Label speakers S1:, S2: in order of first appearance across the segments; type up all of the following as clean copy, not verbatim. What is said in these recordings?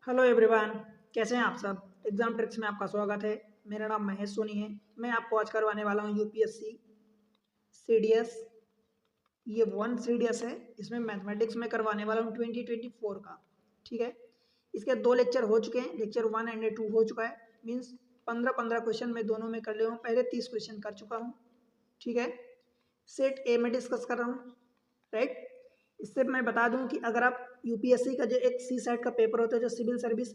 S1: Hello everyone, कैसे हैं आप सब। एग्जाम ट्रिक्स में आपका स्वागत है। मेरा नाम महेश सोनी है। मैं आपको आज करवाने वाला हूं यूपीएससी सीडीएस। ये वन सीडीएस है। इसमें मैथमेटिक्स में करवाने वाला हूं 2024 का। ठीक है, इसके दो लेक्चर हो चुके हैं। लेक्चर 1 एंड 2 हो चुका है। मीन्स 15-15 क्वेश्चन मैं दोनों में कर लिया हूँ। पहले 30 क्वेश्चन कर चुका हूँ। ठीक है, सेट ए में डिस्कस कर रहा हूँ। राइट, इससे मैं बता दूं कि अगर आप यूपीएससी का जो एक सी सेट का पेपर होता है, जो सिविल सर्विस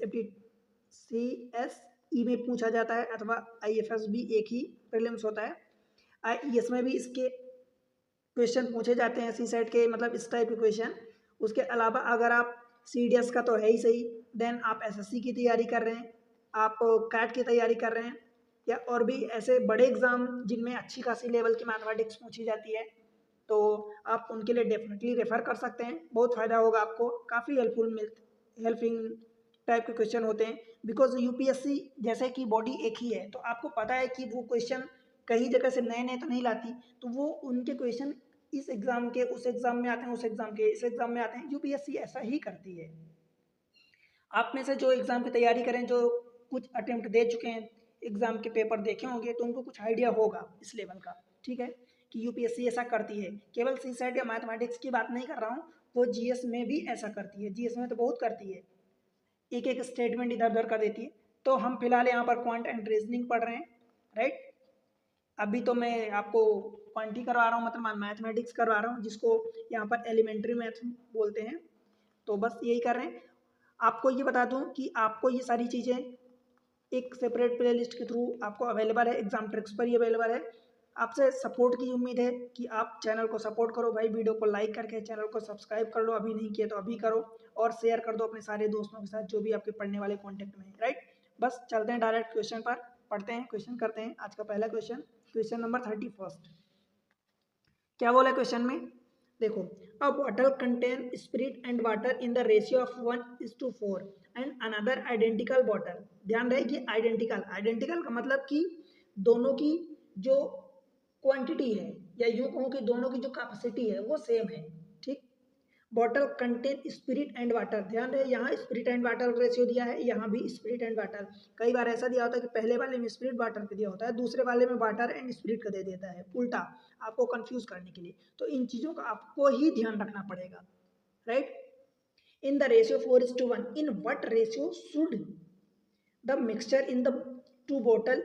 S1: CSE में पूछा जाता है, अथवा IFS भी एक ही प्रीलिम्स होता है। IES में भी इसके क्वेश्चन पूछे जाते हैं, सी सेट के, मतलब इस टाइप के क्वेश्चन। उसके अलावा अगर आप CDS का तो है ही सही, देन आप SSC की तैयारी कर रहे हैं, आप कैट की तैयारी कर रहे हैं, या और भी ऐसे बड़े एग्जाम जिनमें अच्छी खासी लेवल की मैथमेटिक्स पूछी जाती है, तो आप उनके लिए डेफिनेटली रेफर कर सकते हैं। बहुत फ़ायदा होगा आपको, काफ़ी हेल्पिंग टाइप के क्वेश्चन होते हैं। बिकॉज यूपीएससी जैसे कि बॉडी एक ही है, तो आपको पता है कि वो क्वेश्चन कई जगह से नए नए तो नहीं लाती, तो वो उनके क्वेश्चन इस एग्ज़ाम के उस एग्ज़ाम में आते हैं, उस एग्ज़ाम के इस एग्ज़ाम में आते हैं। यूपीएससी ऐसा ही करती है। आप में से जो एग्ज़ाम की तैयारी करें, जो कुछ अटेम्प्ट दे चुके हैं, एग्ज़ाम के पेपर देखे होंगे, तो उनको कुछ आइडिया होगा इस लेवल का। ठीक है, कि यूपीएससी ऐसा करती है। केवल सी सेट या मैथमेटिक्स की बात नहीं कर रहा हूँ, वो जीएस में भी ऐसा करती है। जीएस में तो बहुत करती है, एक एक स्टेटमेंट इधर उधर कर देती है। तो हम फिलहाल यहाँ पर क्वांट एंड रीजनिंग पढ़ रहे हैं। राइट, अभी तो मैं आपको क्वांटी करवा रहा हूँ, मतलब मैथमेटिक्स करवा रहा हूँ, जिसको यहाँ पर एलिमेंट्री मैथ बोलते हैं। तो बस यही कर रहे हैं। आपको ये बता दूं कि आपको ये सारी चीज़ें एक सेपरेट प्लेलिस्ट के थ्रू आपको अवेलेबल है, एग्जाम ट्रिक्स पर ही अवेलेबल है। आपसे सपोर्ट की उम्मीद है कि आप चैनल को सपोर्ट करो भाई, वीडियो को लाइक करके चैनल को सब्सक्राइब कर लो, अभी नहीं किया तो अभी करो, और शेयर कर दो अपने सारे दोस्तों के साथ जो भी आपके पढ़ने वाले कॉन्टेक्ट में है। राइट, बस चलते हैं डायरेक्ट क्वेश्चन पर, पढ़ते हैं, क्वेश्चन करते हैं। आज का पहला क्वेश्चन, क्वेश्चन नंबर 31। क्या बोला है क्वेश्चन में, देखो, अ bottle contain spirit and water in the ratio of 1:4 and another identical bottle. ध्यान रहे कि आइडेंटिकल, आइडेंटिकल का मतलब कि दोनों की जो क्वांटिटी है, या यूं कहूं कि दोनों की जो कैपेसिटी है वो सेम है। ठीक, bottle contain spirit and water. ध्यान रहे, यहाँ स्पिरिट एंड वाटर रेशियो दिया है, यहाँ भी स्पिरिट एंड वाटर। कई बार ऐसा दिया होता है कि पहले वाले में स्पिरिट वाटर का दिया होता है, दूसरे वाले में वाटर एंड स्पिरिट का दे देता है, उल्टा, आपको कंफ्यूज करने के लिए। तो इन चीज़ों का आपको ही ध्यान रखना पड़ेगा। Right, in the ratio 4:1, in what ratio should the mixture in the two bottle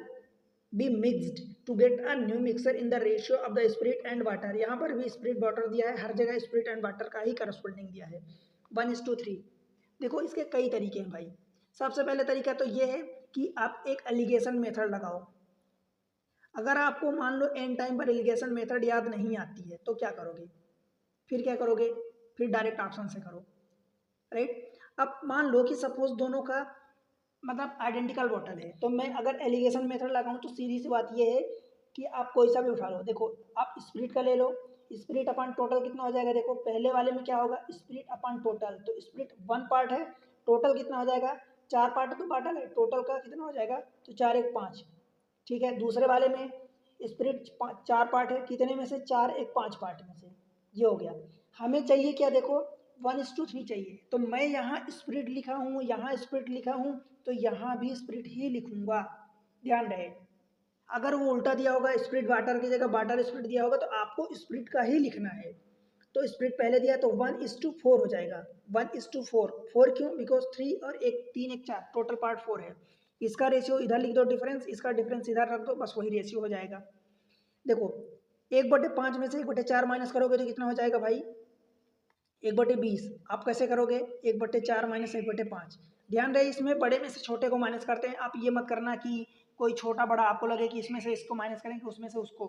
S1: be mixed to get a new mixer in the ratio of the spirit and water. यहाँ पर भी स्पिरिट वाटर दिया है, हर जगह spirit and water का ही corresponding दिया है, 1:3। देखो, इसके कई तरीके हैं भाई। सबसे पहले तरीका तो ये है कि आप एक एलिगेशन मेथड लगाओ। अगर आपको मान लो एंड टाइम पर एलिगेशन मेथड याद नहीं आती है, तो क्या करोगे, फिर क्या करोगे, फिर डायरेक्ट ऑप्शन से करो। राइट, अब मान लो कि सपोज दोनों का मतलब आइडेंटिकल बॉटल है, तो मैं अगर एलिगेशन मेथड लगाऊं तो सीधी सी बात ये है कि आप कोई सा भी उठा लो। देखो, आप स्प्लिट का ले लो, स्प्लिट अपॉन टोटल कितना हो जाएगा। देखो, पहले वाले में क्या होगा, स्प्लिट अपॉन टोटल, तो स्प्लिट 1 पार्ट है, टोटल कितना हो जाएगा, 4 पार्ट तो बॉटल है, टोटल का कितना हो जाएगा, तो 4 1 5। ठीक है, दूसरे वाले में स्प्लिट 4 पार्ट है, कितने में से, 4 1 5 पार्ट में से। ये हो गया। हमें चाहिए क्या, देखो 1:3 चाहिए, तो मैं यहाँ स्प्लिट लिखा हूँ, यहाँ स्प्लिट लिखा हूँ, तो यहाँ भी स्प्लिट ही लिखूंगा। ध्यान रहे, अगर वो उल्टा दिया होगा, स्प्लिट वाटर की जगह वाटर स्प्लिट दिया होगा, तो आपको स्प्लिट का ही लिखना है। तो स्प्लिट पहले दिया तो 1:4 हो जाएगा। 1:4, 4 क्यों, बिकॉज 3 और 1, 3 1 4, टोटल पार्ट 4 है। इसका रेशियो इधर लिख दो डिफरेंस, इसका डिफरेंस इधर रख दो, बस वही रेशियो हो जाएगा। देखो, 1/5 में से 1/4 माइनस करोगे तो कितना हो जाएगा भाई, 1/20। आप कैसे करोगे, 1/4 माइनस 1/5। ध्यान रहे, इसमें बड़े में से छोटे को माइनस करते हैं। आप ये मत करना कि कोई छोटा बड़ा आपको लगे कि इसमें से इसको माइनस करेंगे, उसमें से उसको।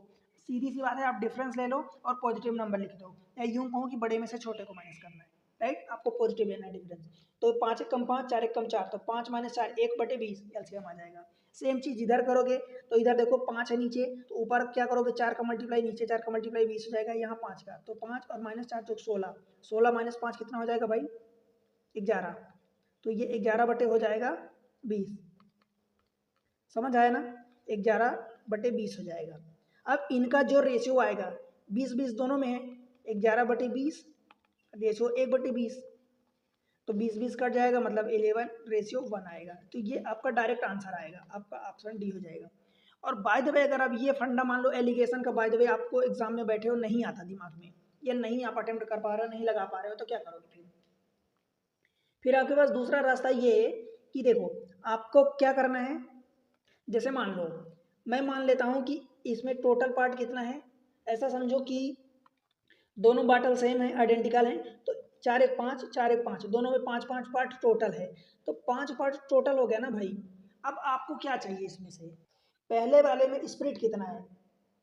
S1: सीधी सी बात है, आप डिफरेंस ले लो और पॉजिटिव नंबर लिख दो, या यूं कहूँ कि बड़े में से छोटे को माइनस करना है। राइट, आपको पॉजिटिव लेना है डिफरेंस। तो 5 1 कम 5, 4 1 कम 4, तो 5 - 4, 1/20 एलसीएम आ जाएगा। सेम चीज इधर करोगे, तो इधर देखो 5 है नीचे, तो ऊपर क्या करोगे, 4 का मल्टीप्लाई, नीचे 4 का मल्टीप्लाई 20 हो जाएगा, यहाँ 5 का, तो 5 और -4 तो 16, 16 - 5 कितना हो जाएगा भाई, 11। तो ये 11 बटे हो जाएगा 20। समझ आया ना, 11/20 हो जाएगा। अब इनका जो रेशियो आएगा, 20 20 दोनों में है, 11/20 रेशियो 1/20। तो 20-20 कट जाएगा, मतलब 11:1 आएगा। तो ये आपका डायरेक्ट आंसर आएगा, आपका ऑप्शन डी हो जाएगा। और बाय द वे अगर आप ये फंडा मान लो एलिगेशन का, बाय द वे आपको एग्जाम में बैठे हो नहीं आता दिमाग में, या नहीं आप अटेम्प्ट कर पा रहे हो, नहीं लगा पा रहे हो, तो क्या करोगे फिर आपके पास दूसरा रास्ता ये है कि देखो आपको क्या करना है। जैसे मान लो मैं मान लेता हूँ कि इसमें टोटल पार्ट कितना है, ऐसा समझो कि दोनों बाटल सेम है, आइडेंटिकल हैं, तो 4 1 5 4 1 5 दोनों में 5 5 पार्ट टोटल है, तो 5 पार्ट टोटल हो गया ना भाई। अब आपको क्या चाहिए इसमें से, पहले वाले में स्प्लिट कितना है,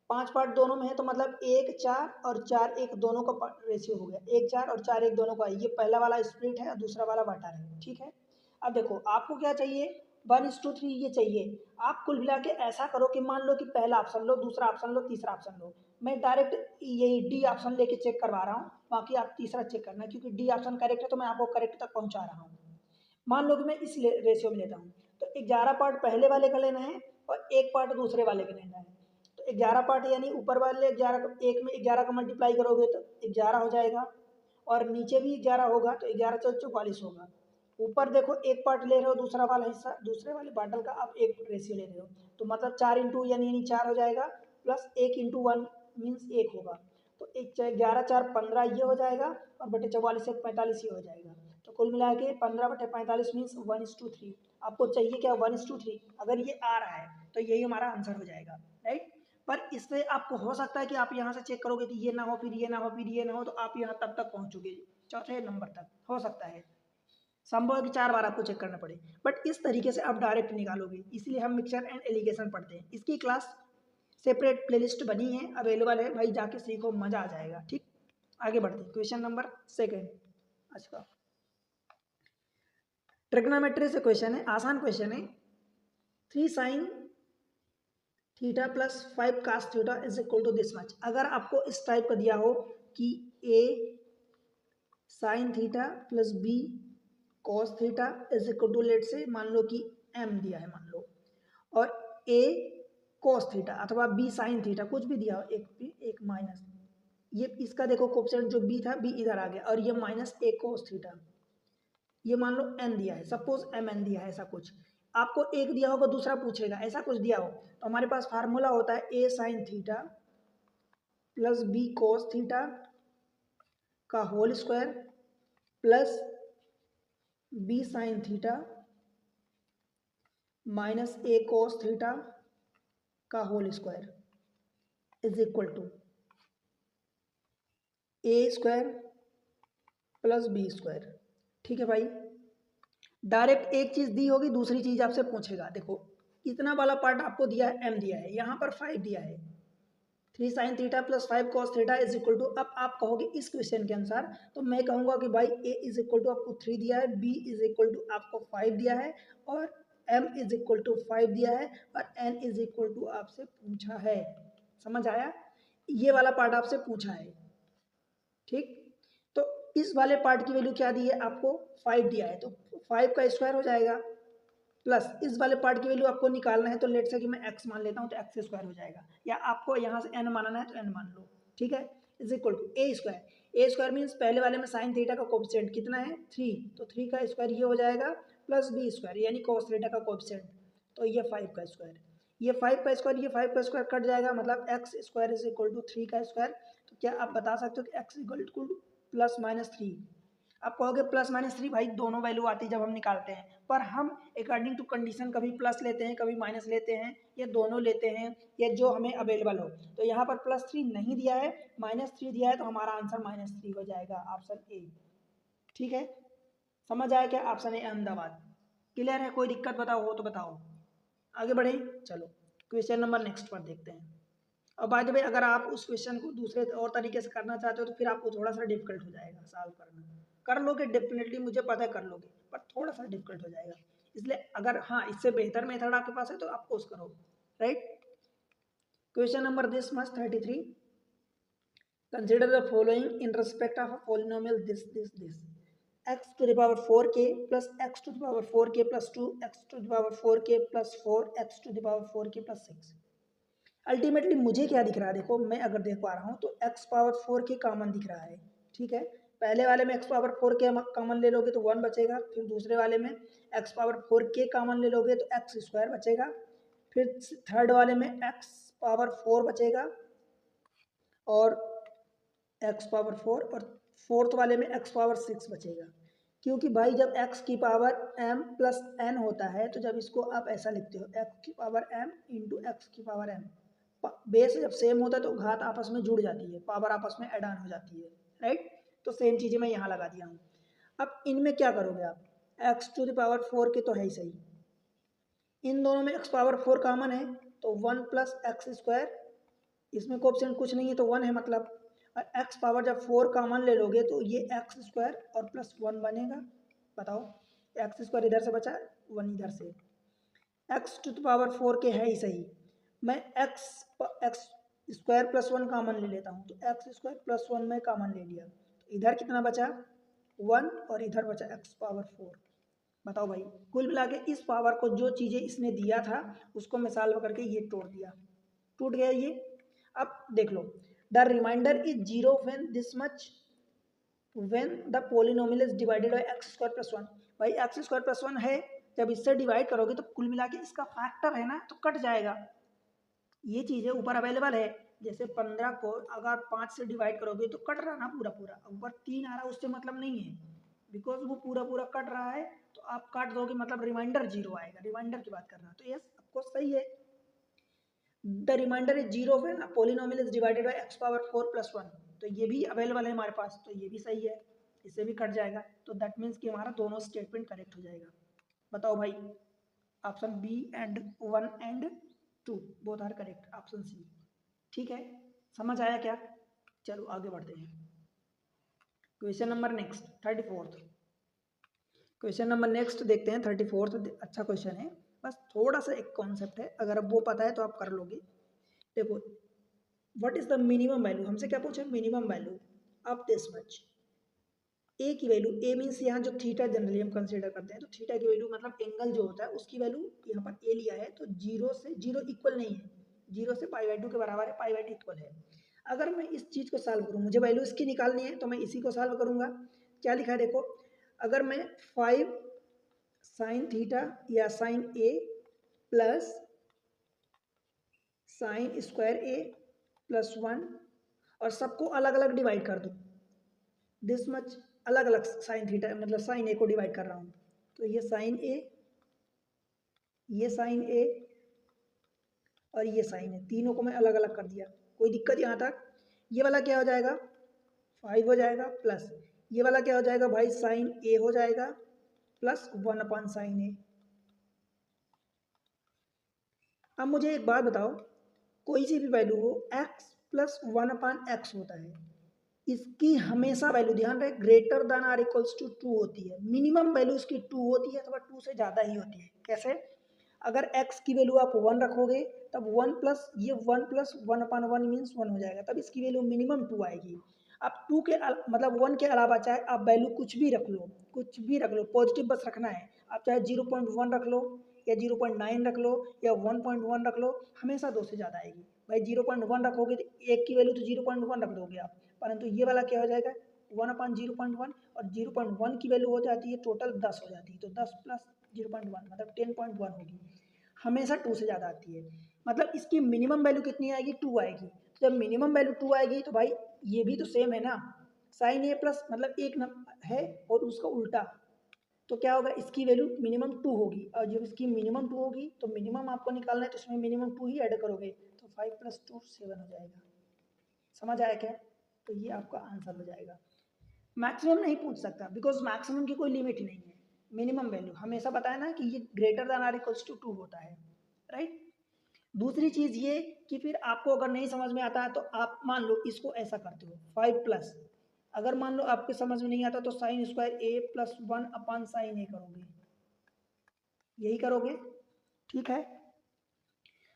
S1: 5 पार्ट दोनों में है, तो मतलब 1 4 और 4 1 दोनों का रेशियो हो गया, 1 4 और 4 1 दोनों का, ये पहला वाला स्प्लिट है और दूसरा वाला बटा है, ठीक है। अब देखो आपको क्या चाहिए, 1:3 ये चाहिए। आप कुल मिला के ऐसा करो कि मान लो कि पहला ऑप्शन लो, दूसरा ऑप्शन लो, तीसरा ऑप्शन लो। मैं डायरेक्ट यही डी ऑप्शन लेके चेक करवा रहा हूँ, बाकी आप तीसरा चेक करना, क्योंकि डी ऑप्शन करेक्ट है तो मैं आपको करेक्ट तक पहुँचा रहा हूँ। मान लो कि मैं इस रेशियो में लेता हूँ, तो 11 पार्ट पहले वाले का लेना है और 1 पार्ट दूसरे वाले का लेना है। तो 11 पार्ट यानी ऊपर वाले 11 एक में 11 का मल्टीप्लाई करोगे तो 11 हो जाएगा, और नीचे भी 11 होगा, तो 11 चौक 44 होगा। ऊपर देखो 1 पार्ट ले रहे हो, दूसरा वाला हिस्सा, दूसरे वाले बाटल का आप 1 रेशियो ले रहे हो, तो मतलब 4 इंटू यानी 4 हो जाएगा, प्लस 1 इंटू 1 मीन्स 1 होगा, तो 11 4 15 ये हो जाएगा, और बटे 44 से 45 ये हो जाएगा। तो कुल मिला के 15/45 मीन्स 1:3। आपको चाहिए क्या, 1:3। अगर ये आ रहा है तो यही हमारा आंसर हो जाएगा, राइट। पर इससे आपको हो सकता है कि आप यहाँ से चेक करोगे कि ये ना हो, फिर ये ना हो, फिर ये ना हो, तो आप यहाँ तब तक पहुँचोगे, चौथे नंबर तक हो सकता है। संभव है कि 4 बार आपको चेक करना पड़े, बट इस तरीके से आप डायरेक्ट निकालोगे, इसलिए हम मिक्सचर एंड एलिगेशन पढ़ते हैं। इसकी क्लास सेपरेट प्लेलिस्ट बनी है, अवेलेबल है भाई, जाके सीखो, मजा आ जाएगा, ठीक। आगे बढ़ते हैं, क्वेश्चन नंबर 2 आज का ट्रिग्नोमेट्री से क्वेश्चन है, आसान क्वेश्चन है। 3 sin theta plus 5 cos theta is equal to this much. अगर आपको इस टाइप का दिया हो कि a sin theta plus b cos theta is equal to, let से मान लो कि m दिया है मान लो, और a cos थीटा अथवा b sin थीटा कुछ भी दिया हो, एक माइनस, ये इसका देखो कोफिशिएंट जो b था, b इधर आ गया, और ये माइनस a cos थीटा, ये मान लो n दिया है, सपोज mn दिया है, ऐसा कुछ आपको एक दिया होगा, दूसरा पूछेगा, ऐसा कुछ दिया हो, तो हमारे पास फार्मूला होता है a sin theta plus b cos theta का whole square plus b sin theta minus a cos theta का whole square is equal to a square plus b square. ठीक है भाई, डायरेक्ट एक चीज दी होगी, दूसरी चीज आपसे पूछेगा। देखो इतना वाला पार्ट आपको दिया है, m दिया है, यहाँ पर 5 दिया है, 3 sin theta plus 5 cos theta is equal to, अब आप कहोगे इस क्वेश्चन के अनुसार, तो मैं कहूँगा कि भाई a इज इक्वल टू आपको 3 दिया है, b इज इक्वल टू आपको 5 दिया है, और m इज इक्वल टू 5 दिया है, और n इज इक्वल टू आपसे पूछा है। समझ आया, ये वाला पार्ट आपसे पूछा है, ठीक। तो इस वाले पार्ट की वैल्यू क्या दी है आपको, 5 दिया है, तो 5 का स्क्वायर हो जाएगा, प्लस इस वाले पार्ट की वैल्यू आपको निकालना है, तो लेट से कि मैं x मान लेता हूँ, तो x स्क्वायर हो जाएगा, या आपको यहाँ से n मानना है तो n मान लो, ठीक है। Is equal to a square means पहले वाले में साइन थीटा का कोफिशिएंट कितना है 3, तो 3 का स्क्वायर ये हो जाएगा, प्लस b स्क्वायर यानी कॉस थीटा का कोफिशिएंट, तो ये 5 का स्क्वायर, ये 5 का स्क्वायर, ये 5 का स्क्वायर कट जाएगा, मतलब x square is equal to 3 का स्क्वायर। तो क्या आप बता सकते हो कि x equal two plus minus 3, आप कहोगे प्लस माइनस 3 भाई दोनों वैल्यू आती है जब हम निकालते हैं, पर हम अकॉर्डिंग टू कंडीशन कभी प्लस लेते हैं, कभी माइनस लेते हैं, या दोनों लेते हैं, या जो हमें अवेलेबल हो। तो यहाँ पर +3 नहीं दिया है, -3 दिया है, तो हमारा आंसर -3 हो जाएगा, ऑप्शन ए। ठीक है, समझ आया क्या, ऑप्शन ए अहमदाबाद। क्लियर है, कोई दिक्कत बताओ हो तो बताओ, आगे बढ़े। चलो क्वेश्चन नंबर नेक्स्ट पर देखते हैं। और बाय द वे अगर आप उस क्वेश्चन को दूसरे और तरीके से करना चाहते हो तो फिर आपको थोड़ा सा डिफिकल्ट हो जाएगा सॉल्व करना, कर लोगे डेफिनेटली, मुझे पता है कर लोगे, पर थोड़ा सा डिफिकल्ट हो जाएगा। इसलिए अगर हाँ इससे बेहतर मेथड आपके पास है तो आप कोर्स करो, right. Question number this much 33, consider the following in respect of a polynomial this x to the power 4k plus x to the power 4k plus 2 x to the power 4k plus 4 x to the power 4k plus 6। Ultimately मुझे क्या दिख रहा है, देखो मैं अगर देख पा रहा हूँ तो x पावर 4 के कॉमन दिख रहा है, ठीक है, पहले वाले में एक्स पावर 4 के कॉमन ले लोगे तो 1 बचेगा, फिर दूसरे वाले में एक्स पावर 4 के कॉमन ले लोगे तो एक्स स्क्वायर बचेगा, फिर थर्ड वाले में एक्स पावर 4 बचेगा और एक्स पावर 4, और फोर्थ वाले में एक्स पावर 6 बचेगा। क्योंकि भाई जब एक्स की पावर m प्लस n होता है तो जब इसको आप ऐसा लिखते हो एक्स की पावर m इंटू एक्स की पावर m, बेस जब सेम होता है तो घात आपस में जुड़ जाती है, पावर आपस में एड ऑन हो जाती है, राइट। तो सेम चीज़ें मैं यहाँ लगा दिया हूँ। अब इनमें क्या करोगे आप, एक्स टू द पावर 4 के तो है ही सही, इन दोनों में एक्स पावर 4 कॉमन है तो 1 प्लस एक्स स्क्वायर, इसमें कोएफिशिएंट कुछ नहीं है तो 1 है मतलब, और एक्स पावर जब 4 कॉमन ले लोगे तो ये एक्स स्क्वायर और प्लस 1 बनेगा। बताओ, एक्स स्क्वायर इधर से बचा, 1 इधर से, एक्स टू द पावर 4 के है ही सही, मैं x x square plus 1 common ले लेता हूँ तो एक्स स्क्वायर प्लस 1 में कॉमन ले लिया, तो इधर कितना बचा 1 और इधर बचा एक्स पावर 4। बताओ भाई, कुल मिला के इस पावर को जो चीज़ें इसने दिया था उसको मैं सॉल्व करके ये तोड़ दिया, टूट गया ये। अब देख लो, the remainder is zero when this much, when the polynomial is divided by x square plus 1। भाई एक्स स्क्वायर प्लस 1 है, जब इससे डिवाइड करोगे तो कुल मिला के इसका फैक्टर है ना तो कट जाएगा, ये चीज़ें ऊपर अवेलेबल है। जैसे 15 को अगर 5 से डिवाइड करोगे तो कट रहा ना पूरा पूरा, ऊपर 3 आ रहा उससे मतलब नहीं है, बिकॉज वो पूरा पूरा कट रहा है तो आप काट दोगे मतलब रिमाइंडर जीरो आएगा, रिमाइंडर की बात कर रहा, तो यस ऑफकोर्स सही है। The remainder is zero when a polynomial is divided by x power 4 plus 1, तो ये भी अवेलेबल है हमारे पास, तो ये भी सही है, इससे भी कट जाएगा, तो दैट मीन्स कि हमारा दोनों स्टेटमेंट करेक्ट हो जाएगा। बताओ भाई, option B and 1 and 2 both are correct, option C. ठीक है, समझ आया क्या? चलो आगे बढ़ते हैं। Question number next 34th, question number next देखते हैं 34th। अच्छा क्वेश्चन है, बस थोड़ा सा एक कॉन्सेप्ट है, अगर अब वो पता है तो आप कर लोगे। देखो, what is the minimum value, हमसे क्या पूछे, minimum value of this much, A की वैल्यू, ए मीन्स यहाँ जो थीटा जनरली हम कंसीडर करते हैं, तो थीटा की वैल्यू मतलब एंगल जो होता है उसकी वैल्यू यहाँ पर ए लिया है, तो जीरो से जीरो इक्वल नहीं है, जीरो से π/2 के बराबर है, π/2 इक्वल है। अगर मैं इस चीज़ को सॉल्व करूँ, मुझे वैल्यू इसकी निकालनी है तो मैं इसी को सॉल्व करूँगा। क्या लिखा है देखो, अगर मैं 5 साइन थीटा या साइन ए प्लस साइन स्क्वायर ए प्लस 1 और सबको अलग अलग डिवाइड कर दूँ, दिस मच अलग अलग साइन थीटा मतलब साइन ए को डिवाइड कर रहा हूँ, तो ये साइन ए, ये साइन ए और ये साइन ए, तीनों को मैं अलग अलग कर दिया, कोई दिक्कत यहाँ तक? ये वाला क्या हो जाएगा 5 हो जाएगा, प्लस ये वाला क्या हो जाएगा भाई साइन ए हो जाएगा प्लस 1 अपॉन साइन ए। अब मुझे एक बात बताओ, कोई सी भी वैल्यू हो x प्लस 1 अपॉन एक्स होता है, इसकी हमेशा वैल्यू ध्यान रहे greater than or equals to 2 होती है, मिनिमम वैल्यू इसकी 2 होती है अथवा 2 से ज़्यादा ही होती है। कैसे? अगर x की वैल्यू आप 1 रखोगे तब 1 प्लस ये 1 प्लस 1 अपॉन 1 मीन्स 1 हो जाएगा, तब इसकी वैल्यू मिनिमम 2 आएगी। अब 2 के मतलब 1 के अलावा चाहे आप वैल्यू कुछ भी रख लो, कुछ भी रख लो, पॉजिटिव बस रखना है, आप चाहे 0.1 रख लो या 0.9 रख लो या 1.1 रख लो, हमेशा 2 से ज़्यादा आएगी। भाई 0.1 रखोगे तो एक की वैल्यू तो 0.1 रख दोगे आप, परंतु ये वाला क्या हो जाएगा 1 अपॉन 0.1, और 0.1 की वैल्यू हो जाती है टोटल 10 हो जाती है, तो 10 प्लस 0.1 मतलब 10.1 होगी, हमेशा 2 से ज़्यादा आती है। मतलब इसकी मिनिमम वैल्यू कितनी आएगी 2 आएगी, तो जब मिनिमम वैल्यू 2 आएगी तो भाई ये भी तो सेम है ना, साइन ए प्लस मतलब एक है और उसका उल्टा, तो क्या होगा इसकी वैल्यू मिनिमम 2 होगी, और जब इसकी मिनिमम 2 होगी तो मिनिमम आपको निकालना है तो इसमें मिनिमम 2 ही ऐड करोगे, तो 5 प्लस 2 7 हो जाएगा। समझ आया क्या? तो ये आपका आंसर हो जाएगा। मैक्सिमम नहीं पूछ सकता बिकॉज मैक्सिमम की कोई लिमिट ही नहीं है, मिनिमम वैल्यू हमेशा बताया ना कि ये greater than or equals to 2 होता है, राइट। दूसरी चीज़ ये कि फिर आपको अगर नहीं समझ में आता है तो आप मान लो इसको ऐसा करते हो 5 प्लस, अगर मान लो आपके समझ में नहीं आता तो साइन स्क्वायर ए प्लस 1 अपॉन साइन ए करोगे, यही करोगे, ठीक है।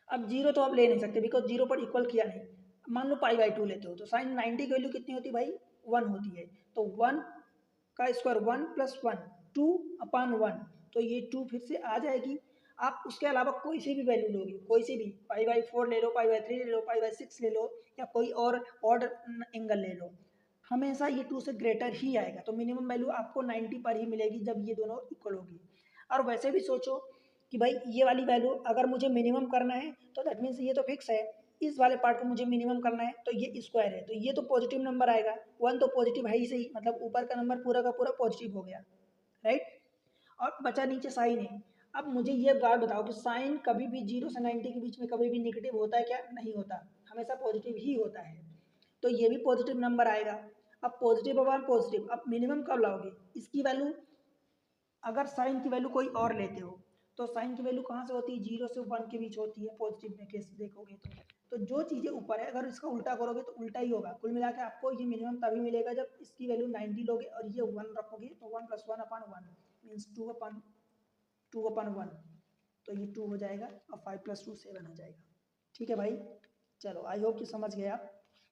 S1: अब जीरो तो आप ले नहीं सकते बिकॉज जीरो पर इक्वल किया नहीं, मान लो π/2 लेते हो तो साइन 90 की वैल्यू कितनी होती है भाई 1 होती है, तो 1 का स्क्वायर 1 प्लस 1 2 अपॉन 1, तो ये 2 फिर से आ जाएगी। आप उसके अलावा कोई सी भी वैल्यू लोगे, कोई सी भी π/4 ले लो, π/3 ले लो, π/6 ले लो या कोई और ऑड एंगल ले लो, हमेशा ये 2 से ग्रेटर ही आएगा, तो मिनिमम वैल्यू आपको 90 पर ही मिलेगी जब ये दोनों इक्वल होगी। और वैसे भी सोचो कि भाई ये वाली वैल्यू अगर मुझे मिनिमम करना है तो दैट मीन्स ये तो फिक्स है, इस वाले पार्ट को मुझे मिनिमम करना है तो ये स्क्वायर है, तो ये तो पॉजिटिव नंबर आएगा, 1 तो पॉजिटिव है ही सही, मतलब ऊपर का नंबर पूरा का पूरा पॉजिटिव हो गया, राइट। और बचा नीचे साइन है। अब मुझे ये बात बताओ कि साइन कभी भी 0 से 90 के बीच में कभी भी नेगेटिव होता है क्या? नहीं होता, हमेशा पॉजिटिव ही होता है, तो ये भी पॉजिटिव नंबर आएगा। अब पॉजिटिव अपॉन पॉजिटिव, अब मिनिमम कब लाओगे? इसकी वैल्यू अगर साइन की वैल्यू कोई और लेते हो तो साइन की वैल्यू कहाँ से होती है? 0 से 1 के बीच होती है पॉजिटिव में केस देखोगे तो जो चीज़ें ऊपर है अगर इसका उल्टा करोगे तो उल्टा ही होगा। कुल मिला के आपको ये मिनिमम तभी मिलेगा जब इसकी वैल्यू 90 लोगे और ये 1 रखोगे, तो 1 + 1 अपॉन 1 मीन्स 2 अपॉन 1, तो ये 2 हो जाएगा और 5 + 2 7 हो जाएगा। ठीक है भाई, चलो आई होप कि समझ गए आप।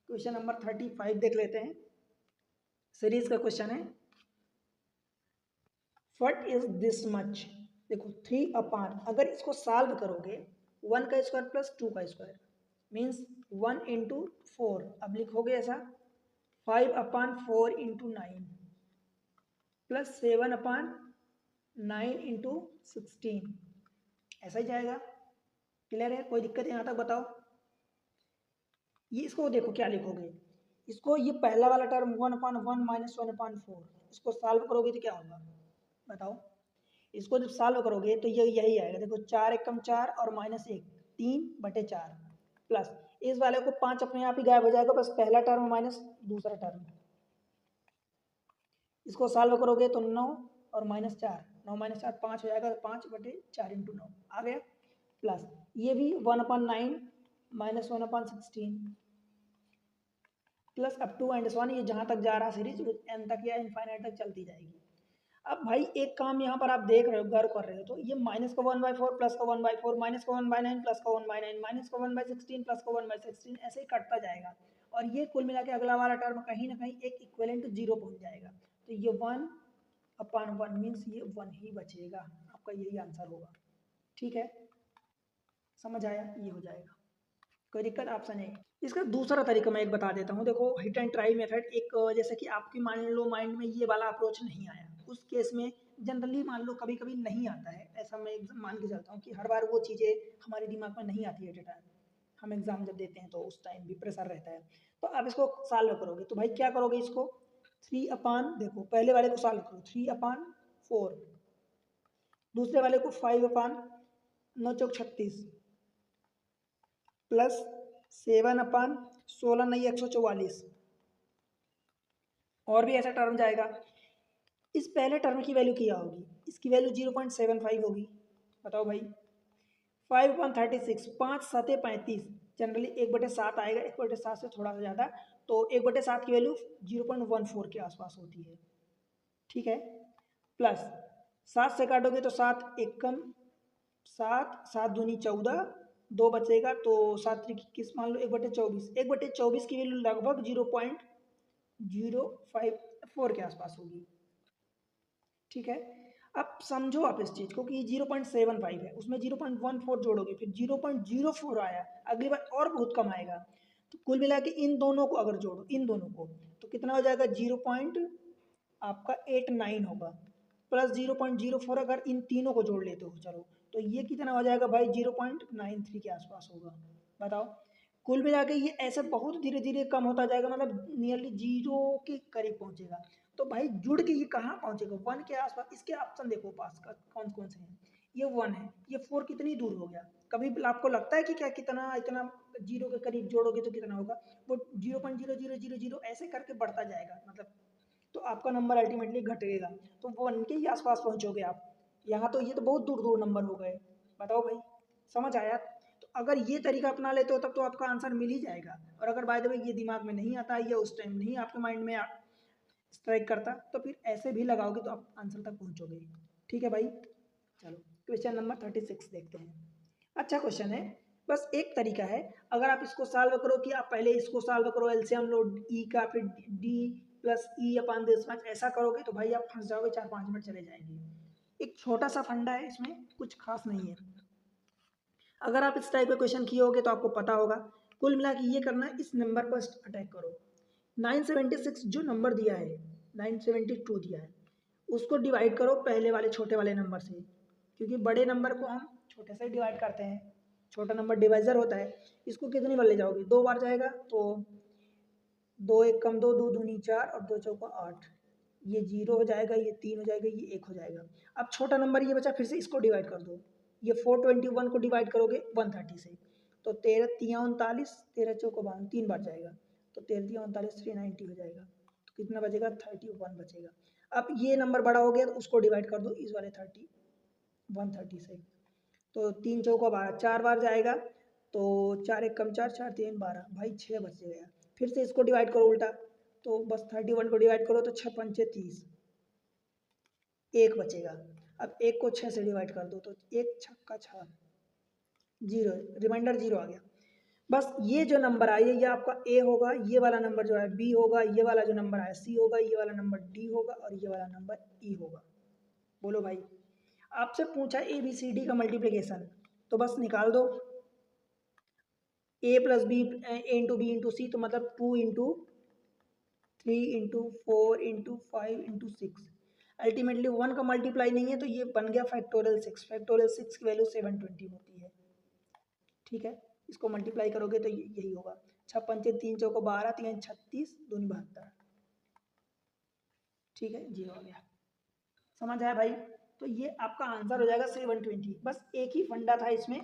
S1: क्वेश्चन नंबर 35 देख लेते हैं, सीरीज का क्वेश्चन है। What is this much? देखो 3 अपॉन, अगर इसको सॉल्व करोगे 1 का स्क्वायर प्लस 2 का स्क्वायर मीन्स 1 इंटू 4, अब लिखोगे ऐसा 5 upon 4 into 9 plus 7 upon 9 into 16, ऐसा ही जाएगा। क्लियर है? कोई दिक्कत है यहाँ तक? बताओ। ये इसको देखो क्या लिखोगे, इसको ये पहला वाला टर्म 1/1 माइनस 1/4, इसको सॉल्व करोगे तो क्या होगा बताओ। इसको जब सॉल्व करोगे तो ये यही आएगा, देखो 4 एकम 4 और -1 3/4 प्लस इस वाले को 5 अपने आप ही गायब हो जाएगा, बस पहला टर्म माइनस दूसरा टर्म। इसको सॉल्व करोगे तो 9 और -4, 9 - 4 5 हो जाएगा, 5/4 इंटू 9 आ गया, प्लस ये भी 1/9 minus 1/16 plus up to and one, ये जहाँ तक जा रहा सीरीज एन तक या इनफाइनाइट तक चलती जाएगी। अब भाई एक काम यहाँ पर आप देख रहे हो, गौर कर रहे हो, तो ये माइनस का 1/4 प्लस का 1/4 माइनस का 1/9 प्लस का 1/9 माइनस का 1/16 प्लस का 1/16 ऐसे ही कटता जाएगा, और ये कुल मिला के अगला वाला टर्म कहीं ना कहीं एक इक्विवेलेंट 0 पहुंच जाएगा, तो ये 1/1 मीन्स ये 1 ही बचेगा, आपका यही आंसर होगा। ठीक है, समझ आया? ये हो जाएगा, कोई दिक्कत? ऑप्शन है। इसका दूसरा तरीका मैं एक बता देता हूँ, देखो हिट एंड ट्राई मेथड। एक जैसे कि आपकी मान लो माइंड में ये वाला अप्रोच नहीं आया, उस केस में जनरली मान लो कभी कभी नहीं आता है, ऐसा मैं मान के चलता हूँ कि हर बार वो चीज़ें हमारे दिमाग में नहीं आती है एट ए टाइम, हम एग्जाम जब देते हैं तो उस टाइम भी प्रेशर रहता है, तो आप इसको सॉल्व करोगे तो भाई क्या करोगे, इसको 3 अपॉन, देखो पहले वाले को सॉल्व करो 3/4, दूसरे वाले को 5/9 × 36 प्लस 7/16 नहीं 144, और भी ऐसा टर्म जाएगा। इस पहले टर्म की वैल्यू क्या होगी? इसकी वैल्यू 0.75 होगी, बताओ भाई। 5/36, 5 7 35, जनरली 1/7 आएगा, 1/7 से थोड़ा सा ज़्यादा, तो 1/7 की वैल्यू 0.14 के आसपास होती है। ठीक है, प्लस 7 से काटोगे तो 7 एकम 7, 7 दूनी 14, 2 बचेगा तो 7 3 किस मान लो 1/24, 1/24 की वैल्यू लगभग 0.054 के आसपास होगी। ठीक है, अब समझो आप इस चीज़ को कि 0.75 है, उसमें 0.14 जोड़ोगे, फिर 0.04 आया, अगली बार और बहुत कम आएगा, तो कुल मिला के इन दोनों को अगर जोड़ो, इन दोनों को, तो कितना हो जाएगा? 0.89 होगा, प्लस 0.04 अगर इन तीनों को जोड़ लेते हो चलो, तो ये कितना हो जाएगा भाई? 0.93 के आसपास होगा, बताओ। कुल मिला के ये ऐसे बहुत धीरे धीरे कम होता जाएगा, मतलब नियरली 0 के करीब पहुंचेगा, तो भाई जुड़ के ये कहाँ पहुंचेगा? 1 के आसपास। इसके ऑप्शन देखो पास का कौन कौन से हैं, ये 1 है, ये 4 कितनी दूर हो गया? कभी आपको लगता है कि क्या कितना इतना 0 के करीब जोड़ोगे तो कितना होगा? वो 0.0000 ऐसे करके बढ़ता जाएगा, मतलब तो आपका नंबर अल्टीमेटली घटेगा, तो 1 के ही आसपास पहुंचोगे आप। यहाँ तो ये तो बहुत दूर दूर नंबर हो गए, बताओ भाई, समझ आया? तो अगर ये तरीका अपना लेते हो तब तो आपका आंसर मिल ही जाएगा, और अगर बाय द वे ये दिमाग में नहीं आता है या उस टाइम नहीं आपके माइंड में स्ट्राइक करता, तो फिर ऐसे भी लगाओगे तो आप आंसर तक पहुंचोगे। ठीक है भाई, चलो क्वेश्चन नंबर 36 देखते हैं। अच्छा क्वेश्चन है, बस एक तरीका है, अगर आप इसको सॉल्व करो कि आप पहले इसको सॉल्व करो एलसीएम लो ई का, फिर D plus E upon this much, ऐसा करोगे तो भाई आप फंस जाओगे, 4-5 मिनट चले जाएंगे। एक छोटा सा फंडा है, इसमें कुछ खास नहीं है, अगर आप इस टाइप का क्वेश्चन किए होगे तो आपको पता होगा। कुल मिला के ये करना है, इस नंबर पर अटैक करो, 976 जो नंबर दिया है, 972 दिया है, उसको डिवाइड करो पहले वाले छोटे वाले नंबर से, क्योंकि बड़े नंबर को हम छोटे से डिवाइड करते हैं, छोटा नंबर डिवाइजर होता है। इसको कितनी बार ले जाओगे, 2 बार जाएगा, तो 2 एक कम 2, 2 दूनी 4 और 2 चौका 8, ये 0 हो जाएगा, ये 3 हो जाएगा, ये 1 हो जाएगा। अब छोटा नंबर ये बचा, फिर से इसको डिवाइड कर दो, ये 421 को डिवाइड करोगे 130 से, तो 13 तिया 39, 13 चौको 52, 3 बार जाएगा, तो 13 तिया 39, 390 हो जाएगा, तो कितना बचेगा, 31 बचेगा। अब ये नंबर बड़ा हो गया तो उसको डिवाइड कर दो इस वाले 130 से, तो 3 चौका 12, 4 बार जाएगा, तो 4 एक कम 4, 4 3 12, भाई 6 बच गया। फिर से इसको डिवाइड करो उल्टा, तो बस 31 को डिवाइड करो तो 6 पंचे 30, 1 बचेगा। अब 1 को 6 से डिवाइड कर दो, तो 1 छक्का 6, 0, रिमाइंडर 0 आ गया। बस ये जो नंबर आए ये आपका ए होगा, ये वाला नंबर जो है बी होगा, ये वाला जो नंबर आया सी होगा, ये वाला नंबर डी होगा और ये वाला नंबर ई होगा। बोलो भाई, आपसे पूछा ए बी सी डी का मल्टीप्लिकेशन, तो बस निकाल दो, ए प्लस बी ए इंटू बी इंटू सी, तो मतलब 2 into 3 into 4 into 5 into 6, ultimately 1 का मल्टीप्लाई नहीं है, तो ये बन गया फैक्टोरियल 6, फैक्टोरियल 6 की वैल्यू 720 होती है। ठीक है, इसको मल्टीप्लाई करोगे तो यही होगा, 6 पंचे 3 चौको 12, 3 36, 2 72। ठीक है, 0 हो गया, समझ आया भाई। तो ये आपका आंसर हो जाएगा 720, बस एक ही फंडा था इसमें,